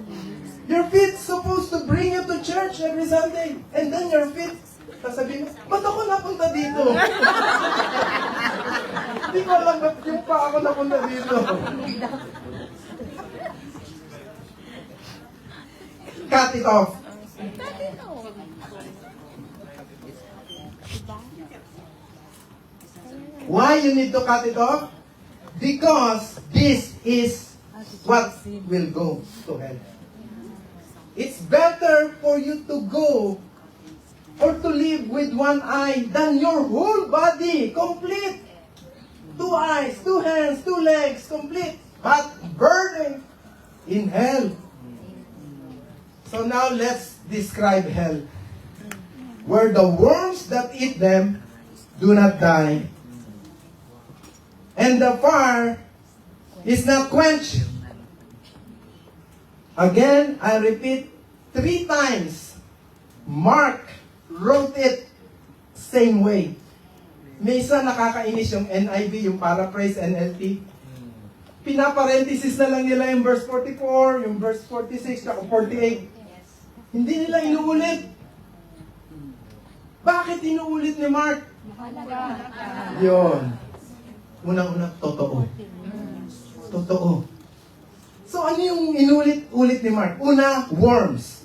your feet supposed to bring you to church every Sunday. And then your feet, sasabihin mo, ba't ako napunta dito? Hindi ko alam ba't yung pa ako napunta dito. Cut it off. Why you need to cut it off? Because this is what will go to hell. It's better for you to go or to live with one eye than your whole body, complete. 2 eyes, 2 hands, 2 legs, complete. But burning in hell. So now let's describe hell. Where the worms that eat them do not die. And the fire is not quenched. Again, I repeat 3 times. Mark wrote it same way. May isa nakakainis yung NIV, yung paraphrase NLT. Pinaparenthesis na lang nila yung verse 44, yung verse 46, o 48. Hindi nila inuulit. Bakit inuulit ni Mark? Yun. Unang-unang, totoo. Totoo. So ano yung inulit-ulit ni Mark? Una, worms.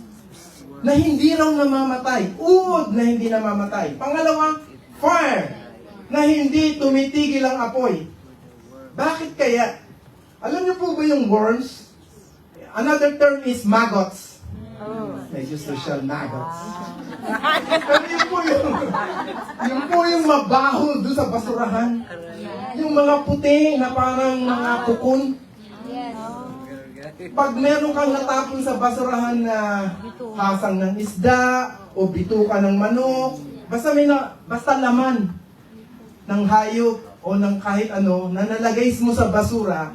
Na hindi raw namamatay. Uod na hindi namamatay. Pangalawa, fire. Na hindi tumitigil ang apoy. Bakit kaya? Alam niyo po ba yung worms? Another term is maggots. Medyo social maggots. Pero yun po yung mabaho doon sa basurahan. Yung mga puti na parang mga kukun. Pag meron kang natapon sa basurahan na hasang ng isda o bituka ng manok, basta laman ng hayop o ng kahit ano na nalagay mo sa basura,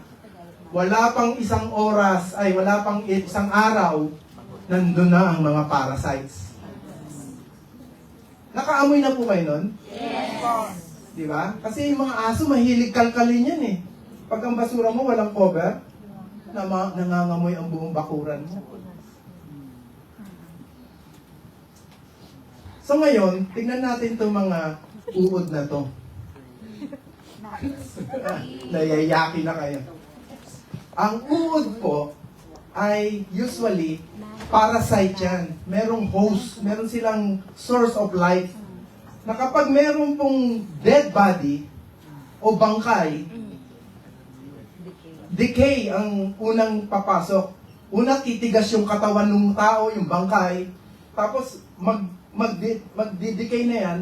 wala pang isang oras, wala pang isang araw, nandun na ang mga parasites. Nakaamoy na po kayo nun? Yes. Di ba? Kasi yung mga aso, mahilig kalkalin yan eh. Pag ang basura mo walang cover, nangangamoy ang buong bakuran mo. So ngayon, tignan natin itong mga uod na to. Nayayaki na kayo. Ang uod po ay usually parasite yan. Merong host, meron silang source of life. Na kapag meron pong dead body o bangkay, decay ang unang papasok. Una, titigas yung katawan ng tao, yung bangkay. Tapos, magdi-decay na yan.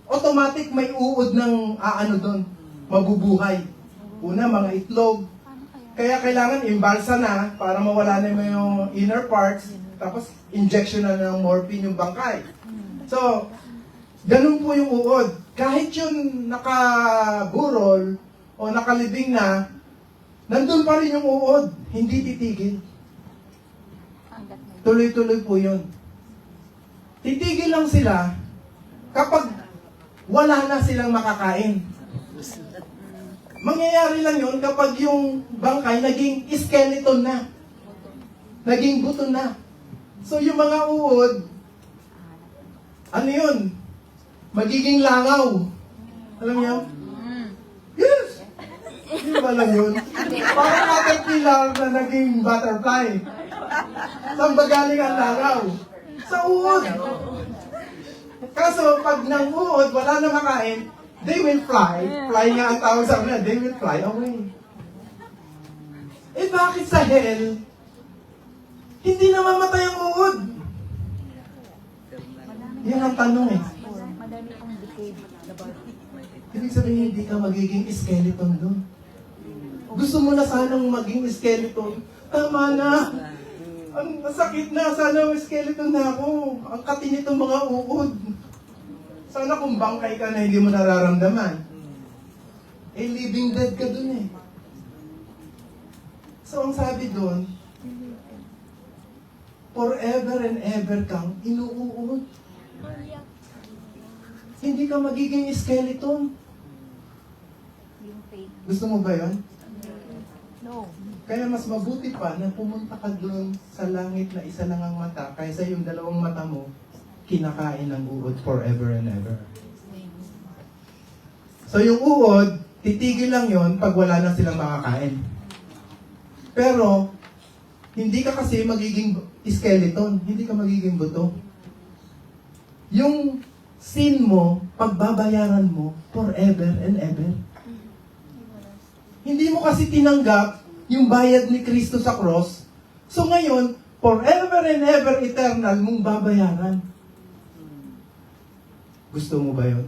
Automatic may uod ng doon. Mabubuhay. Una, mga itlog. Kaya kailangan imbalsa na para mawala na yung inner parts. Tapos, injection na ng morphine yung bangkay. So, ganun po yung uod. Kahit yun nakaburol o nakalibing na, nandun pa rin yung uod. Hindi titigil. Tuloy-tuloy po yun. Titigil lang sila kapag wala na silang makakain. Mangyayari lang yun kapag yung bangkay naging skeleton na. Naging buto na. So yung mga uod, ano yun? Magiging langaw. Alam niyo? Yes! Hindi ba lang yun? Parang caterpillar na naging butterfly. Saan ba galing ang langaw? Sa uod. Kaso, pag nang uod, wala na makain, they will fly. Fly nga ang tawag sa kanila. They will fly away. Eh bakit sa hell, hindi namamatay ang uod? Yan ang tanong eh. Ibig sabihin, hindi ka magiging skeleton doon. Gusto mo na sanang maging skeleton. Tama na. Ang masakit na. Sana skeleton na ako. Ang katin itong mga uod. Sana kung bangkay ka na hindi mo nararamdaman. Eh, living dead ka dun eh. So, ang sabi dun, forever and ever kang inuuod. Hindi ka magiging skeleton. Gusto mo ba yun? No. Kaya mas mabuti pa na pumunta ka doon sa langit na isa lang ang mata kaysa yung dalawang mata mo kinakain ng uod forever and ever. So yung uod, titigil lang yon pag wala na silang makakain. Pero, hindi ka kasi magiging skeleton, hindi ka magiging buto. Yung sin mo, pagbabayaran mo forever and ever. Hindi mo kasi tinanggap yung bayad ni Kristo sa cross. So ngayon, forever and ever eternal mong babayaran. Gusto mo ba yun?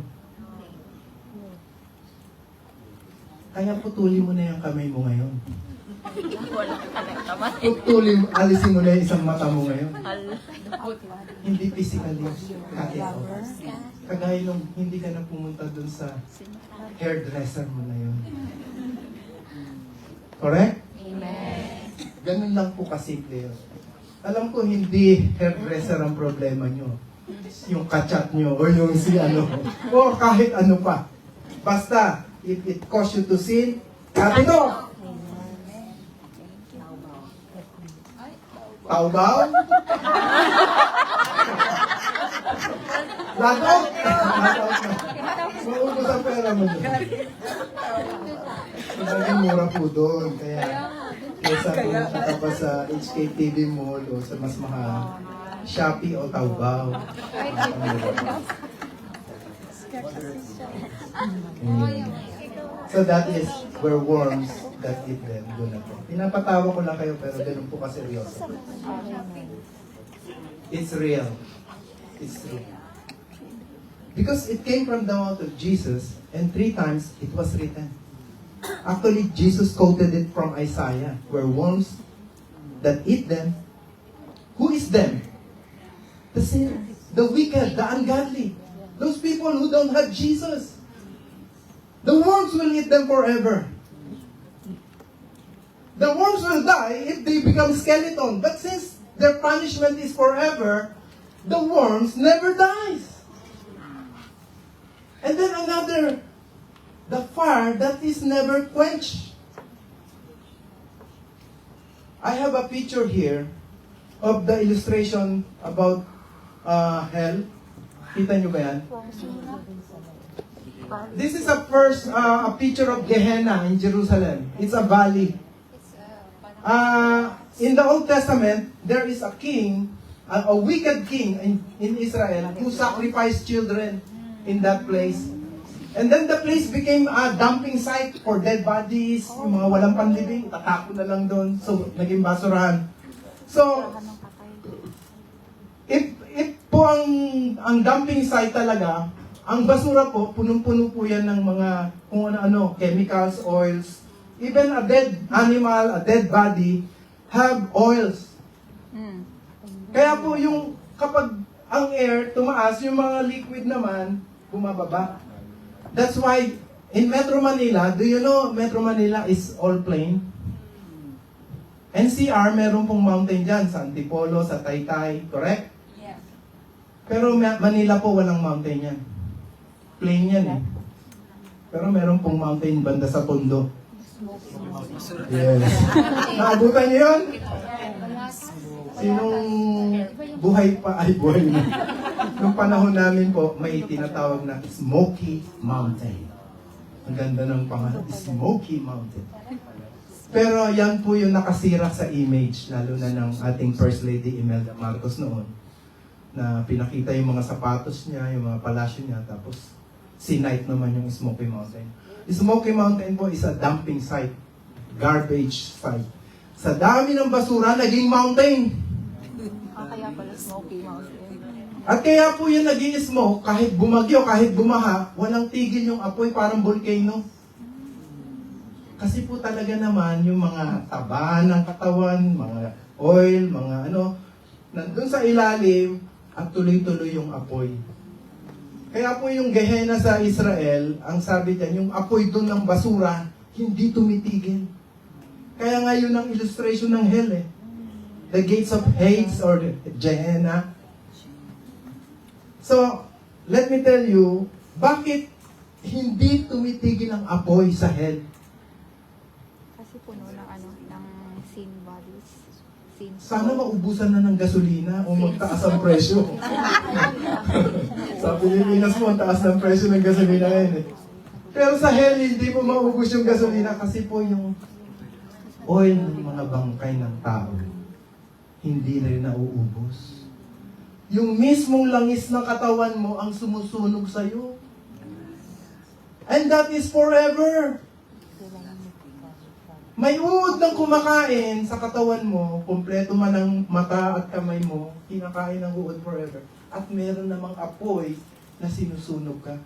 Kaya putulin mo na yung kamay mo ngayon. Alisin mo na yung isang mata mo ngayon. Hindi physically. Cut it off. Kagaya nung hindi ka na pumunta dun sa hairdresser mo na yun. Correct? Amen. Ganun lang po kasimple yun. Alam ko hindi hairdresser ang problema nyo. Yung kachat nyo o yung si ano. O kahit ano pa. Basta, if it cause you to sin, cut it off. Taubaw? Lagot? Maubos ang pera mo doon. Naging mura po doon. Kaya, kesa pumunta ka pa sa HKTV Mall o sa mas mahal, Shopee o Taobao. So that is where worms that eat them. Doon na po. Pinapatawa ko lang kayo pero ganun po kaseryoso. It's real. It's true. Because it came from the mouth of Jesus and 3 times it was written. Actually, Jesus quoted it from Isaiah, where worms that eat them. Who is them? The sinners, the wicked, the ungodly. Those people who don't have Jesus. The worms will eat them forever. The worms will die if they become skeleton. But since their punishment is forever, the worms never dies. And then another, the fire that is never quenched. I have a picture here of the illustration about hell. Kita nyo ba yan? This is a picture of Gehenna in Jerusalem. It's a valley. In the Old Testament, there is a king, a wicked king in Israel who sacrificed children in that place. And then the place became a dumping site for dead bodies, yung mga walang panlibing, tatapon na lang doon. So, naging basurahan. So, if po ang dumping site talaga, ang basura po, punong-puno po yan ng mga kung ano-ano, chemicals, oils. Even a dead animal, a dead body, have oils. Kaya po yung kapag ang air tumaas, yung mga liquid naman, bumababa. That's why in Metro Manila, do you know Metro Manila is all plain? NCR, meron pong mountain dyan sa Antipolo, sa Taytay, correct? Yeah. Pero Manila po walang mountain yan. Plain yan eh. Pero meron pong mountain banda sa Tondo. Yes. Naabutan niyo yun? Sinong buhay pa ay buhay na. Nung panahon namin po, may tinatawag na Smoky Mountain. Ang ganda ng pangalan, Smoky Mountain. Pero yan po yung nakasira sa image, lalo na ng ating First Lady Imelda Marcos noon, na pinakita yung mga sapatos niya, yung mga palasyo niya, tapos sinight naman yung Smoky Mountain. Smoky Mountain po is a dumping site, garbage site. Sa dami ng basura, naging mountain. Kaya pala Smoky Mountain. At kaya po yung nag-i-smoke, kahit bumagyo, kahit bumaha, walang tigil yung apoy, parang volcano. Kasi po talaga naman yung mga taba ng katawan, mga oil, mga ano, nandun sa ilalim at tuloy-tuloy yung apoy. Kaya po yung Gehenna sa Israel, ang sabi diyan, yung apoy doon ng basura, hindi tumitigil. Kaya nga yun ang illustration ng hell eh. The gates of Hades or Gehenna. So, let me tell you, bakit hindi tumitigil ang apoy sa hell? Kasi puno ng ng sin bodies. Sin. Sana maubusan na ng gasolina o magtaas ang presyo. Sa Pilipinas mo, ang taas ng presyo ng gasolina ngayon eh. Pero sa hell, hindi po maubos yung gasolina kasi po yung oil ng mga bangkay ng tao, hindi na rin nauubos. Yung mismong langis ng katawan mo ang sumusunog sa'yo. And that is forever. May uod ng kumakain sa katawan mo, kumpleto man ang mata at kamay mo, kinakain ng uod forever. At meron namang apoy na sinusunog ka.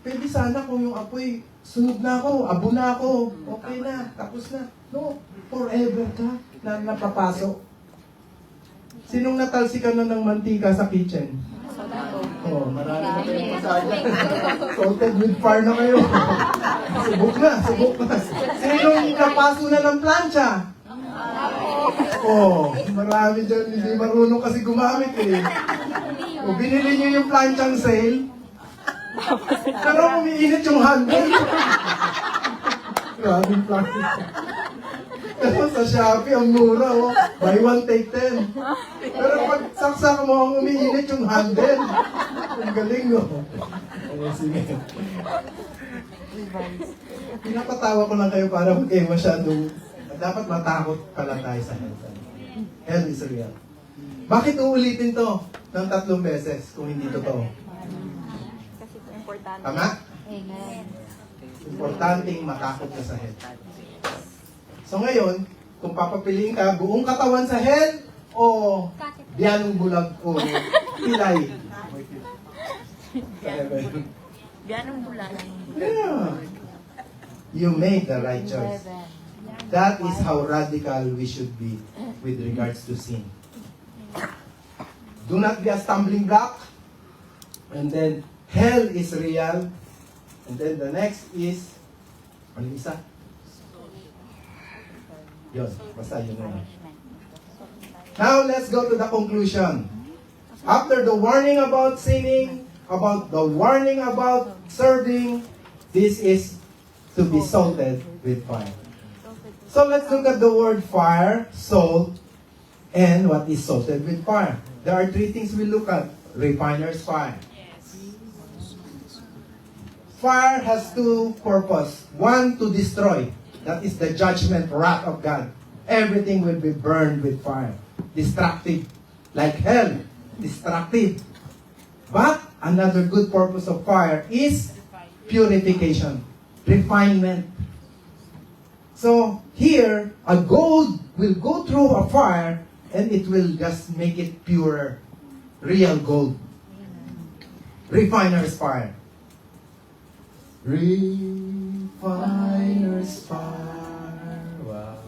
Pwede sana kung yung apoy, sunog na ako, abo na ako, okay na, tapos na. No, forever ka na napapasok. Sinong natalsikan na ng mantika sa kitchen? Oh, marami na kayong masaya. Salted with fire na kayo. Subok na, subok na. Sinong napaso na ng plancha? Oh, marami dyan hindi marunong kasi gumamit eh. O, binili niyo yung planchang sale. Pero umiinit yung handle. Grabing plancha. Pero sa Shopee, ang mura, oh. Buy one, take 10. Pero pag saksak mo, ang umiinit yung handle. Ang galing, no? Ayan, sige. Pinapatawa ko lang kayo para huwag kayo masyadong... Dapat matakot pala tayo sa hell. Hell is real. Bakit uulitin to ng 3 beses kung hindi totoo? Kasi po importante. Tama? Amen. Importanteng matakot ka sa hell. So ngayon, kung papapiliin ka, buong katawan sa hell o biyanong bulag o pilay? Biyanong bulan. Yeah. You made the right choice. That is how radical we should be with regards to sin. Do not be a stumbling block. And then, hell is real. And then the next is, ano yung isa? Yun, basta yun na. Now, let's go to the conclusion. After the warning about sinning, about the warning about serving, this is to be salted with fire. So let's look at the word fire, salt, and what is salted with fire. There are 3 things we look at. Refiner's fire. Fire has 2 purposes. One, to destroy. That is the judgment, wrath of God. Everything will be burned with fire. Destructive. Like hell. Destructive. But another good purpose of fire is purification. Refinement. So, here, a gold will go through a fire and it will just make it purer. Real gold. Refiner's fire. Refiner's fire. Wow.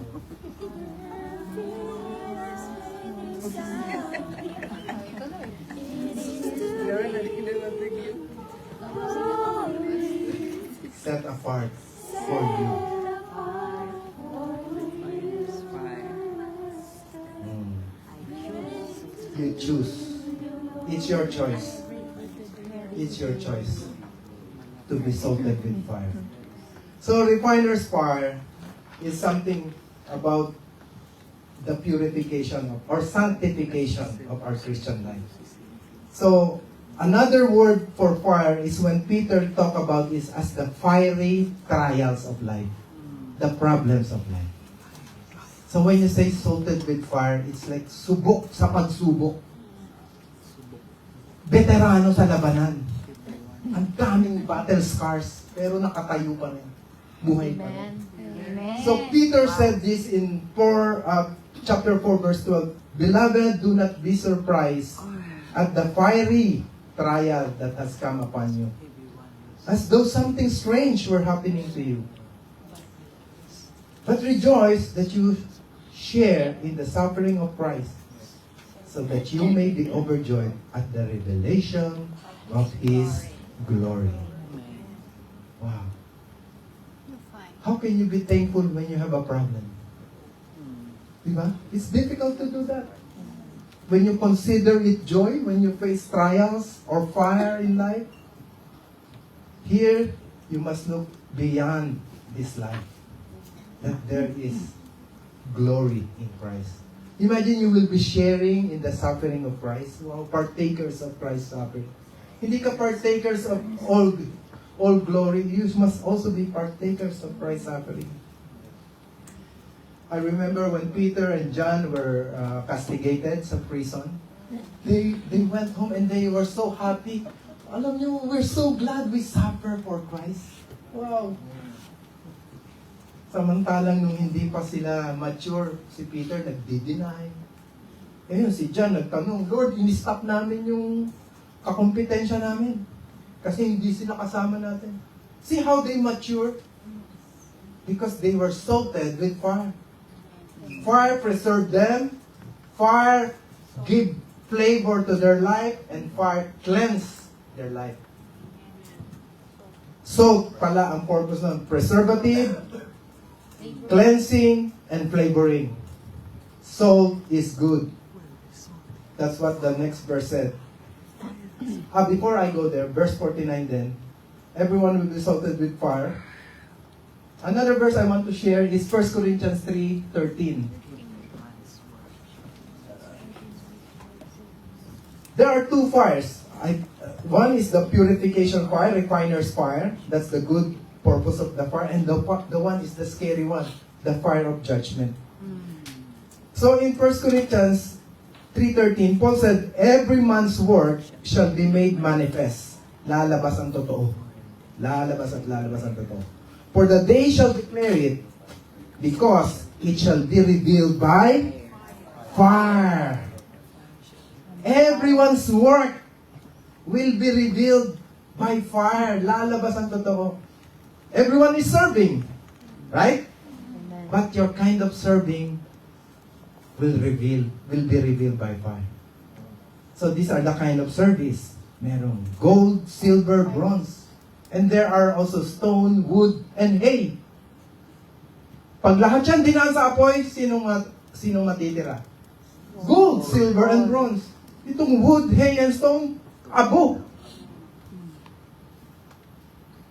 Set apart for you. You choose. It's your choice. It's your choice to be salted with fire. So refiner's fire is something about the purification of, or sanctification of our Christian life. So another word for fire is when Peter talk about this as the fiery trials of life, the problems of life. So when you say salted with fire, it's like subok sa pagsubok. Veterano sa labanan. Ang daming battle scars, pero nakatayo pa rin. Buhay pa rin. Amen. So Peter said this in chapter 4, verse 12. Beloved, do not be surprised at the fiery trial that has come upon you, as though something strange were happening to you. But rejoice that you share in the suffering of Christ, so that you may be overjoyed at the revelation of His glory. Wow. How can you be thankful when you have a problem? Diba? It's difficult to do that. When you consider it joy, when you face trials or fire in life, here you must look beyond this life. That there is glory in Christ. Imagine you will be sharing in the suffering of Christ. Wow, partakers of Christ's suffering. Hindi ka partakers of all glory. You must also be partakers of Christ's suffering. I remember when Peter and John were castigated sa prison. They went home and they were so happy. Alam niyo, we're so glad we suffer for Christ. Wow. Samantalang nung hindi pa sila mature, si Peter nagdi-deny. Ngayon si John nagtanong, Lord, in-stop namin yung kakompetensya namin. Kasi hindi sila kasama natin. See how they matured? Because they were salted with fire. Fire preserved them. Fire give flavor to their life. And fire cleansed their life. Salt pala ang purpose nun. Preservative, cleansing, and flavoring. Salt is good. That's what the next verse said. Before I go there, verse 49 then, everyone will be salted with fire. Another verse I want to share is 1 Corinthians 3:13. There are two fires. One is the purification fire, refiner's fire. That's the good purpose of the fire. And the one is the scary one, the fire of judgment. So in 1 Corinthians 3:13, Paul said, every man's work shall be made manifest. Lalabas ang totoo. Lalabas at lalabas ang totoo. For the day shall declare it, because it shall be revealed by fire. Everyone's work will be revealed by fire. Lalabas ang totoo. Everyone is serving, right? But your kind of serving will be revealed by fire. So these are the kind of service. Merong gold, silver, bronze. And there are also stone, wood, and hay. Pag lahat yan dinaan sa apoy, sinong matitira? Gold, silver, and bronze. Itong wood, hay, and stone, abo.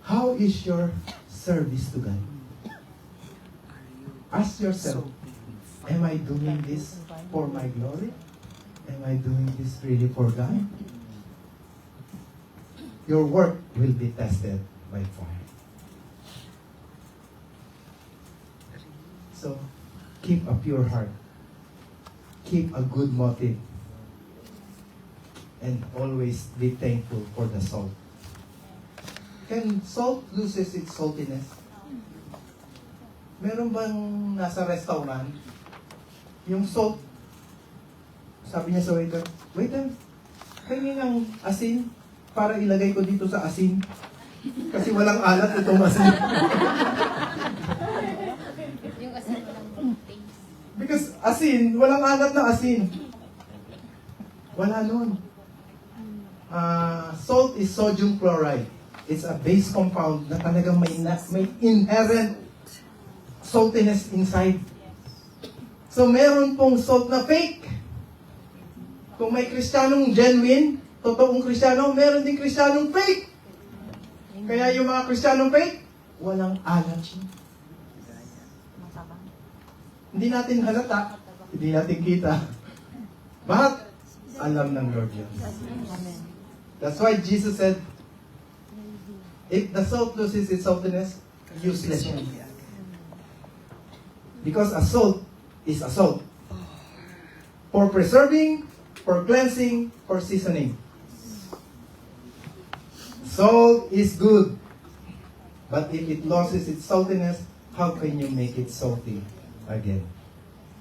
How is your service to God? Ask yourself, am I doing this for my glory? Am I doing this really for God? Your work will be tested by fire. So, keep a pure heart. Keep a good motive. And always be thankful for the salt. Can salt loses its saltiness? Meron bang nasa restaurant, yung salt, sabi niya sa waiter, tingin ng asin para ilagay ko dito sa asin. Kasi walang alat itong asin. Yung asin ng taste. Because asin, walang alat na asin. Wala nun. Salt is sodium chloride. It's a base compound na talagang may inherent saltiness inside. So meron pong salt na fake. Kung may Kristiyanong genuine, totoong Kristiyano, meron din Kristiyanong fake. Kaya yung mga Kristiyanong fake, walang alat siya. Hindi natin halata, hindi natin kita. But, alam ng Lord yun. That's why Jesus said, if the salt loses its saltiness, useless yan. Because a salt is a salt. For preserving, for cleansing, for seasoning. Salt is good. But if it loses its saltiness, how can you make it salty again?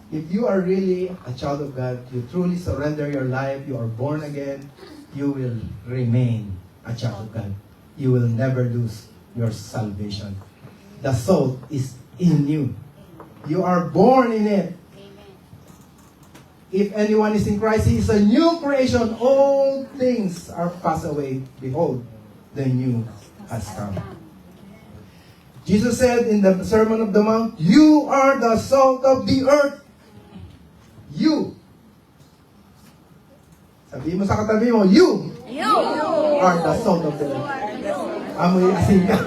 If you are really a child of God, you truly surrender your life, you are born again, you will remain a child of God. You will never lose your salvation. The salt is in you. You are born in it. If anyone is in Christ, he is a new creation. All things are passed away. Behold, the new has come. Jesus said in the Sermon of the Mount, you are the salt of the earth. You. Sabihin mo sa katabi mo, you are the salt of the earth. Amoy asin ka.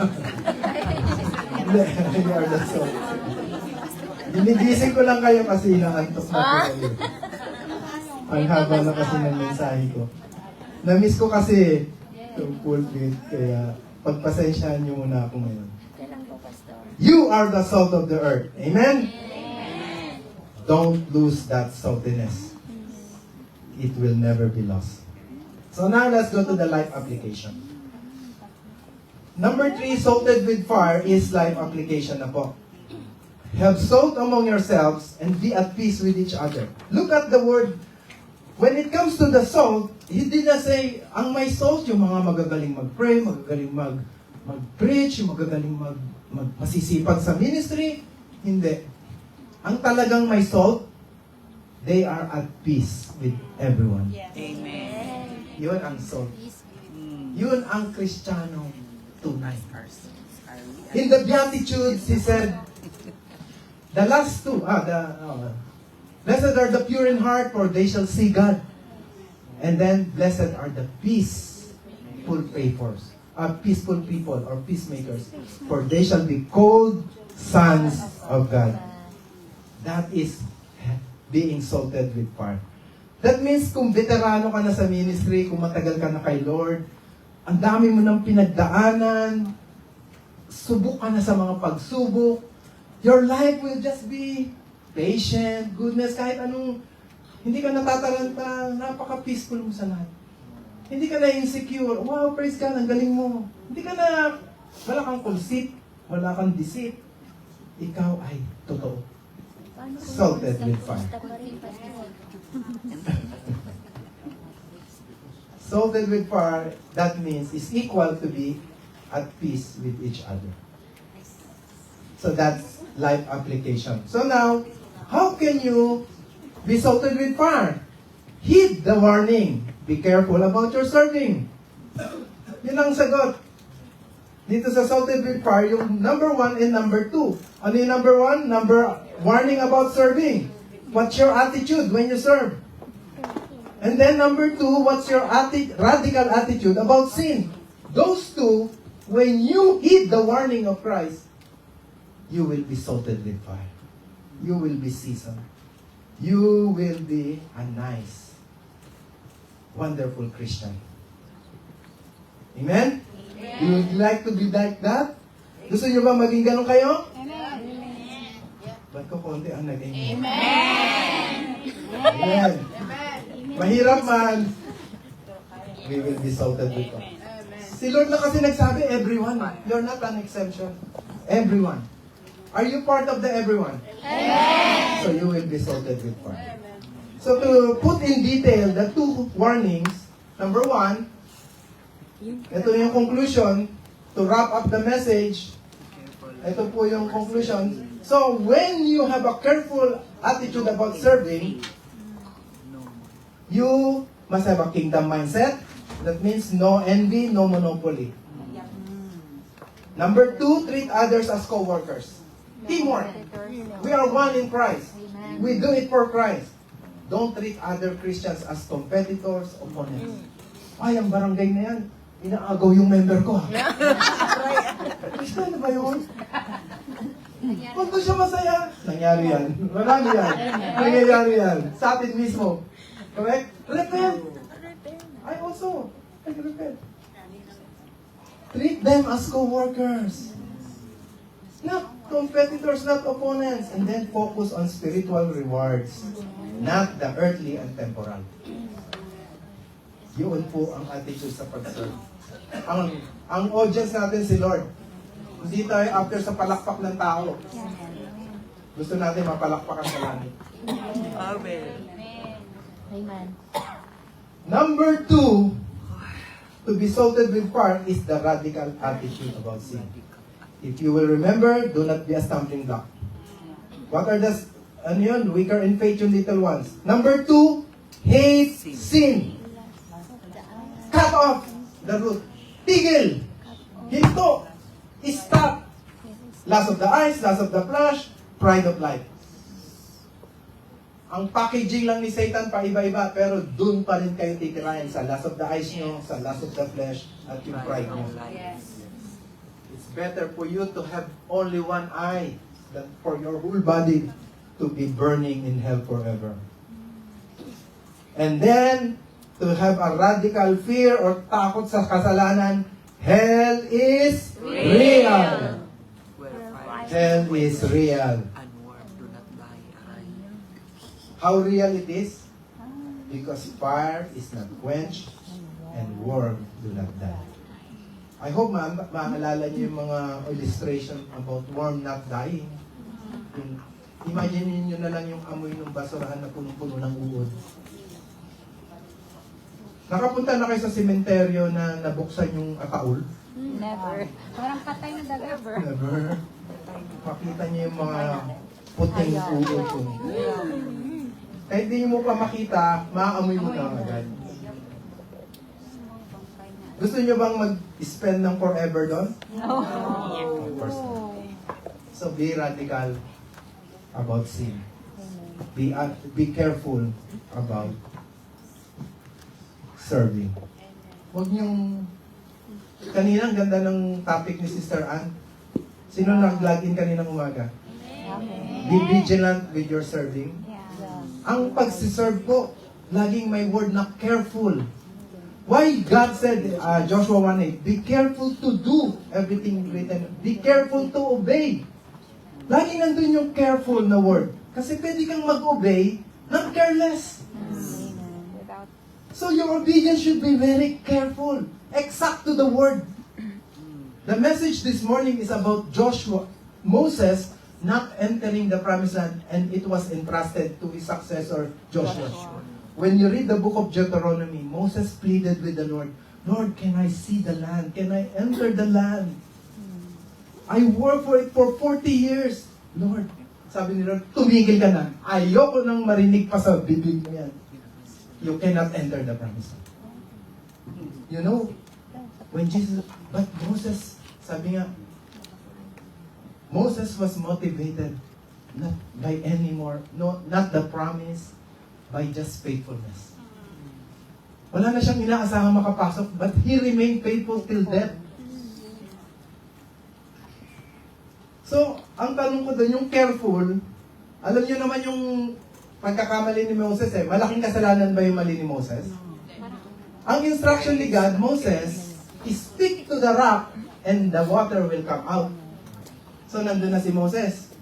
You are the salt. Ginigising ko lang kayo kasi naantok na po kayo. Ang haba na kasi ng mensahe ko. Na-miss ko kasi itong pulpit, kaya pagpasensyahan niyo muna ako ngayon. You are the salt of the earth. Amen? Don't lose that saltiness. It will never be lost. So now let's go to the life application. Number 3, salted with fire is life application na po. Have salt among yourselves and be at peace with each other. Look at the word. When it comes to the salt, he did not say, ang may salt, yung mga magagaling mag-pray, magagaling mag-preach, yung magagaling masisipag sa ministry. Hindi. Ang talagang may salt, they are at peace with everyone. Amen. Yun ang salt. Yun ang Kristiyanong tunay. In the Beatitudes, he said, the last two, blessed are the pure in heart, for they shall see God. And then, blessed are the peaceful people or peacemakers, for they shall be called sons of God. That is being salted with fire. That means kung veterano ka na sa ministry, kung matagal ka na kay Lord, ang dami mo ng pinagdaanan, subok ka na sa mga pagsubok, your life will just be patient, goodness, kahit anong, hindi ka natataranta, napaka-peaceful mo sa lahat. Hindi ka na insecure, wow, praise God, ang galing mo. Hindi ka na, wala kang conceit, wala kang deceit. Ikaw ay totoo. Salted with fire. Salted with fire, that means is equal to be at peace with each other. So that's life application. So now, how can you be salted with fire? Heed the warning. Be careful about your serving. Yun ang sagot. Dito sa salted with fire, yung number 1 and number 2. Ano yung number 1? Warning about serving. What's your attitude when you serve? And then number 2, what's your radical attitude about sin? Those two, when you heed the warning of Christ, you will be salted with fire. You will be seasoned. You will be a nice, wonderful Christian. Amen? You would like to be like that? Gusto niyo ba maging ganun kayo? Ba't ko konti ang nag-amen? Amen. Mahirap man, we will be salted with fire. Si Lord na kasi nagsabi, everyone. You're not an exception. Everyone. Are you part of the everyone? Amen. So you will be salted with fire. So to put in detail the two warnings, number 1, ito yung conclusion, to wrap up the message, ito po yung conclusion. So when you have a careful attitude about serving, you must have a kingdom mindset. That means no envy, no monopoly. Number 2, treat others as co-workers. Teamwork. We are one in Christ. We do it for Christ. Don't treat other Christians as competitors, opponents. Ay, ang barangay na yan, inaagaw yung member ko. Kristo, ano ba yun? Kung doon siya masaya, nangyari yan. Marami yan. Nangyayari yan. Sa atin mismo. Correct? Repent. I also. I repent. Treat them as co-workers. Not competitors, not opponents. And then focus on spiritual rewards. Not the earthly and temporal. Yun po ang attitude sa pag-serve. Ang audience natin si Lord. Hindi tayo after sa palakpak ng tao. Gusto natin mapalakpakan sa langit. Amen. Amen. Number 2, to be salted with fire is the radical attitude about sin. If you will remember, do not be a stumbling block. What are the, weaker in faith yung little ones? Number 2, hate sin. Cut off the root. Tigil. Hinto. Stop. Lust of the eyes, lust of the flesh, pride of life. Ang packaging lang ni Satan pa iba-iba, pero dun pa rin kayo titirayan sa lust of the eyes nyo, sa lust of the flesh, at yung pride nyo. It's better for you to have only one eye than for your whole body to be burning in hell forever. And then, to have a radical fear or takot sa kasalanan, hell is real. Hell is real. How real it is? Because fire is not quenched and worm do not die. I hope maalala niyo yung mga illustration about worm not dying. Imagine niyo na lang yung amoy ng basurahan na punong-puno ng uod. Nakapunta na kayo sa sementeryo na nabuksan yung ataul? Never. Parang patay na dagat. Never. Makita niyo yung mga puting uod. Kahit di mo pa makita, maaamoy mo na agad. Gusto niyo bang mag-spend ng forever doon? Of course not. So be radical about sin. Be careful about serving. Huwag niyong... Kanina, ang ganda ng topic ni Sister Ann. Sino nag-login kaninang umaga? Be vigilant with your serving. Ang pagsiserve po, laging may word na careful. Why God said, Joshua 1:8, be careful to do everything written. Be careful to obey. Laging nandun yung careful na word. Kasi pwede kang mag-obey ng careless. So your obedience should be very careful. Exact to the word. The message this morning is about Joshua, Moses, not entering the promised land, and it was entrusted to his successor, Joshua. When you read the book of Deuteronomy, Moses pleaded with the Lord, Lord, can I see the land? Can I enter the land? I worked for it for 40 years. Lord, sabi ni Lord, tumigil ka na. Ayoko nang marinig pa sa bibig mo yan. You cannot enter the promised land. You know, when Jesus, but Moses, sabi nga, Moses was motivated not by any more, no, not the promise, by just faithfulness. Wala na siyang inaasahang makapasok, but he remained faithful till death. So, ang tanong ko doon, yung careful, alam niyo naman yung pagkakamali ni Moses malaking kasalanan ba yung mali ni Moses? Ang instruction ni God, Moses, speak to the rock and the water will come out. So, nandun na si Moses.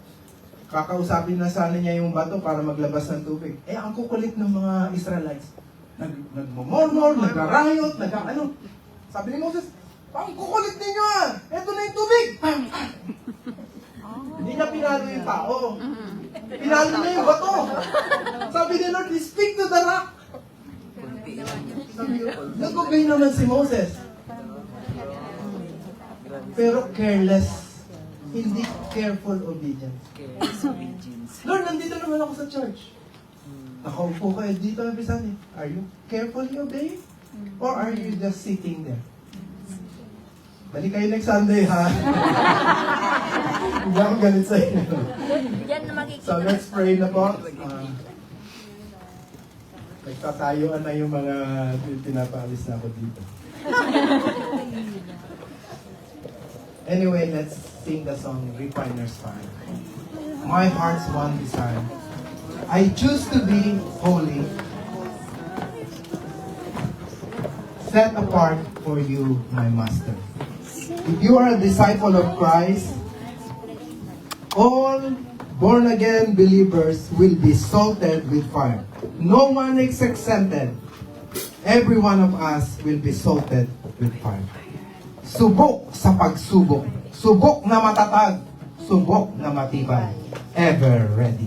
Kakausapin na sana niya yung bato para maglabas ng tubig. Ang kukulit ng mga Israelites. Nagmumurmur, nagrarayot, ano. Sabi ni Moses, ang kukulit ninyo Eto na yung tubig! Hindi na pinalo yung tao. Pinalo niya yung bato. Sabi ni Lord, speak to the rock. Nag-obey naman si Moses. Pero careless. Hindi careful obedience. Lord, nandito naman ako sa church. Nakaupo kayo dito, Bisani. Are you carefully obeying? Or are you just sitting there? Balik kayo next Sunday, ha? Hindi ako galit sa inyo. Yan na makikita. So, let's pray na po. Nagtatayuan na yung mga pinapaalis na ako dito. Anyway, let's sing the song Refiner's Fire. My heart's one desire. I choose to be holy, set apart for you, my Master. If you are a disciple of Christ, all born-again believers will be salted with fire. No one is exempted. Every one of us will be salted with fire. Subok sa pagsubok. Subok na matatag. Subok na matibay. Ever ready.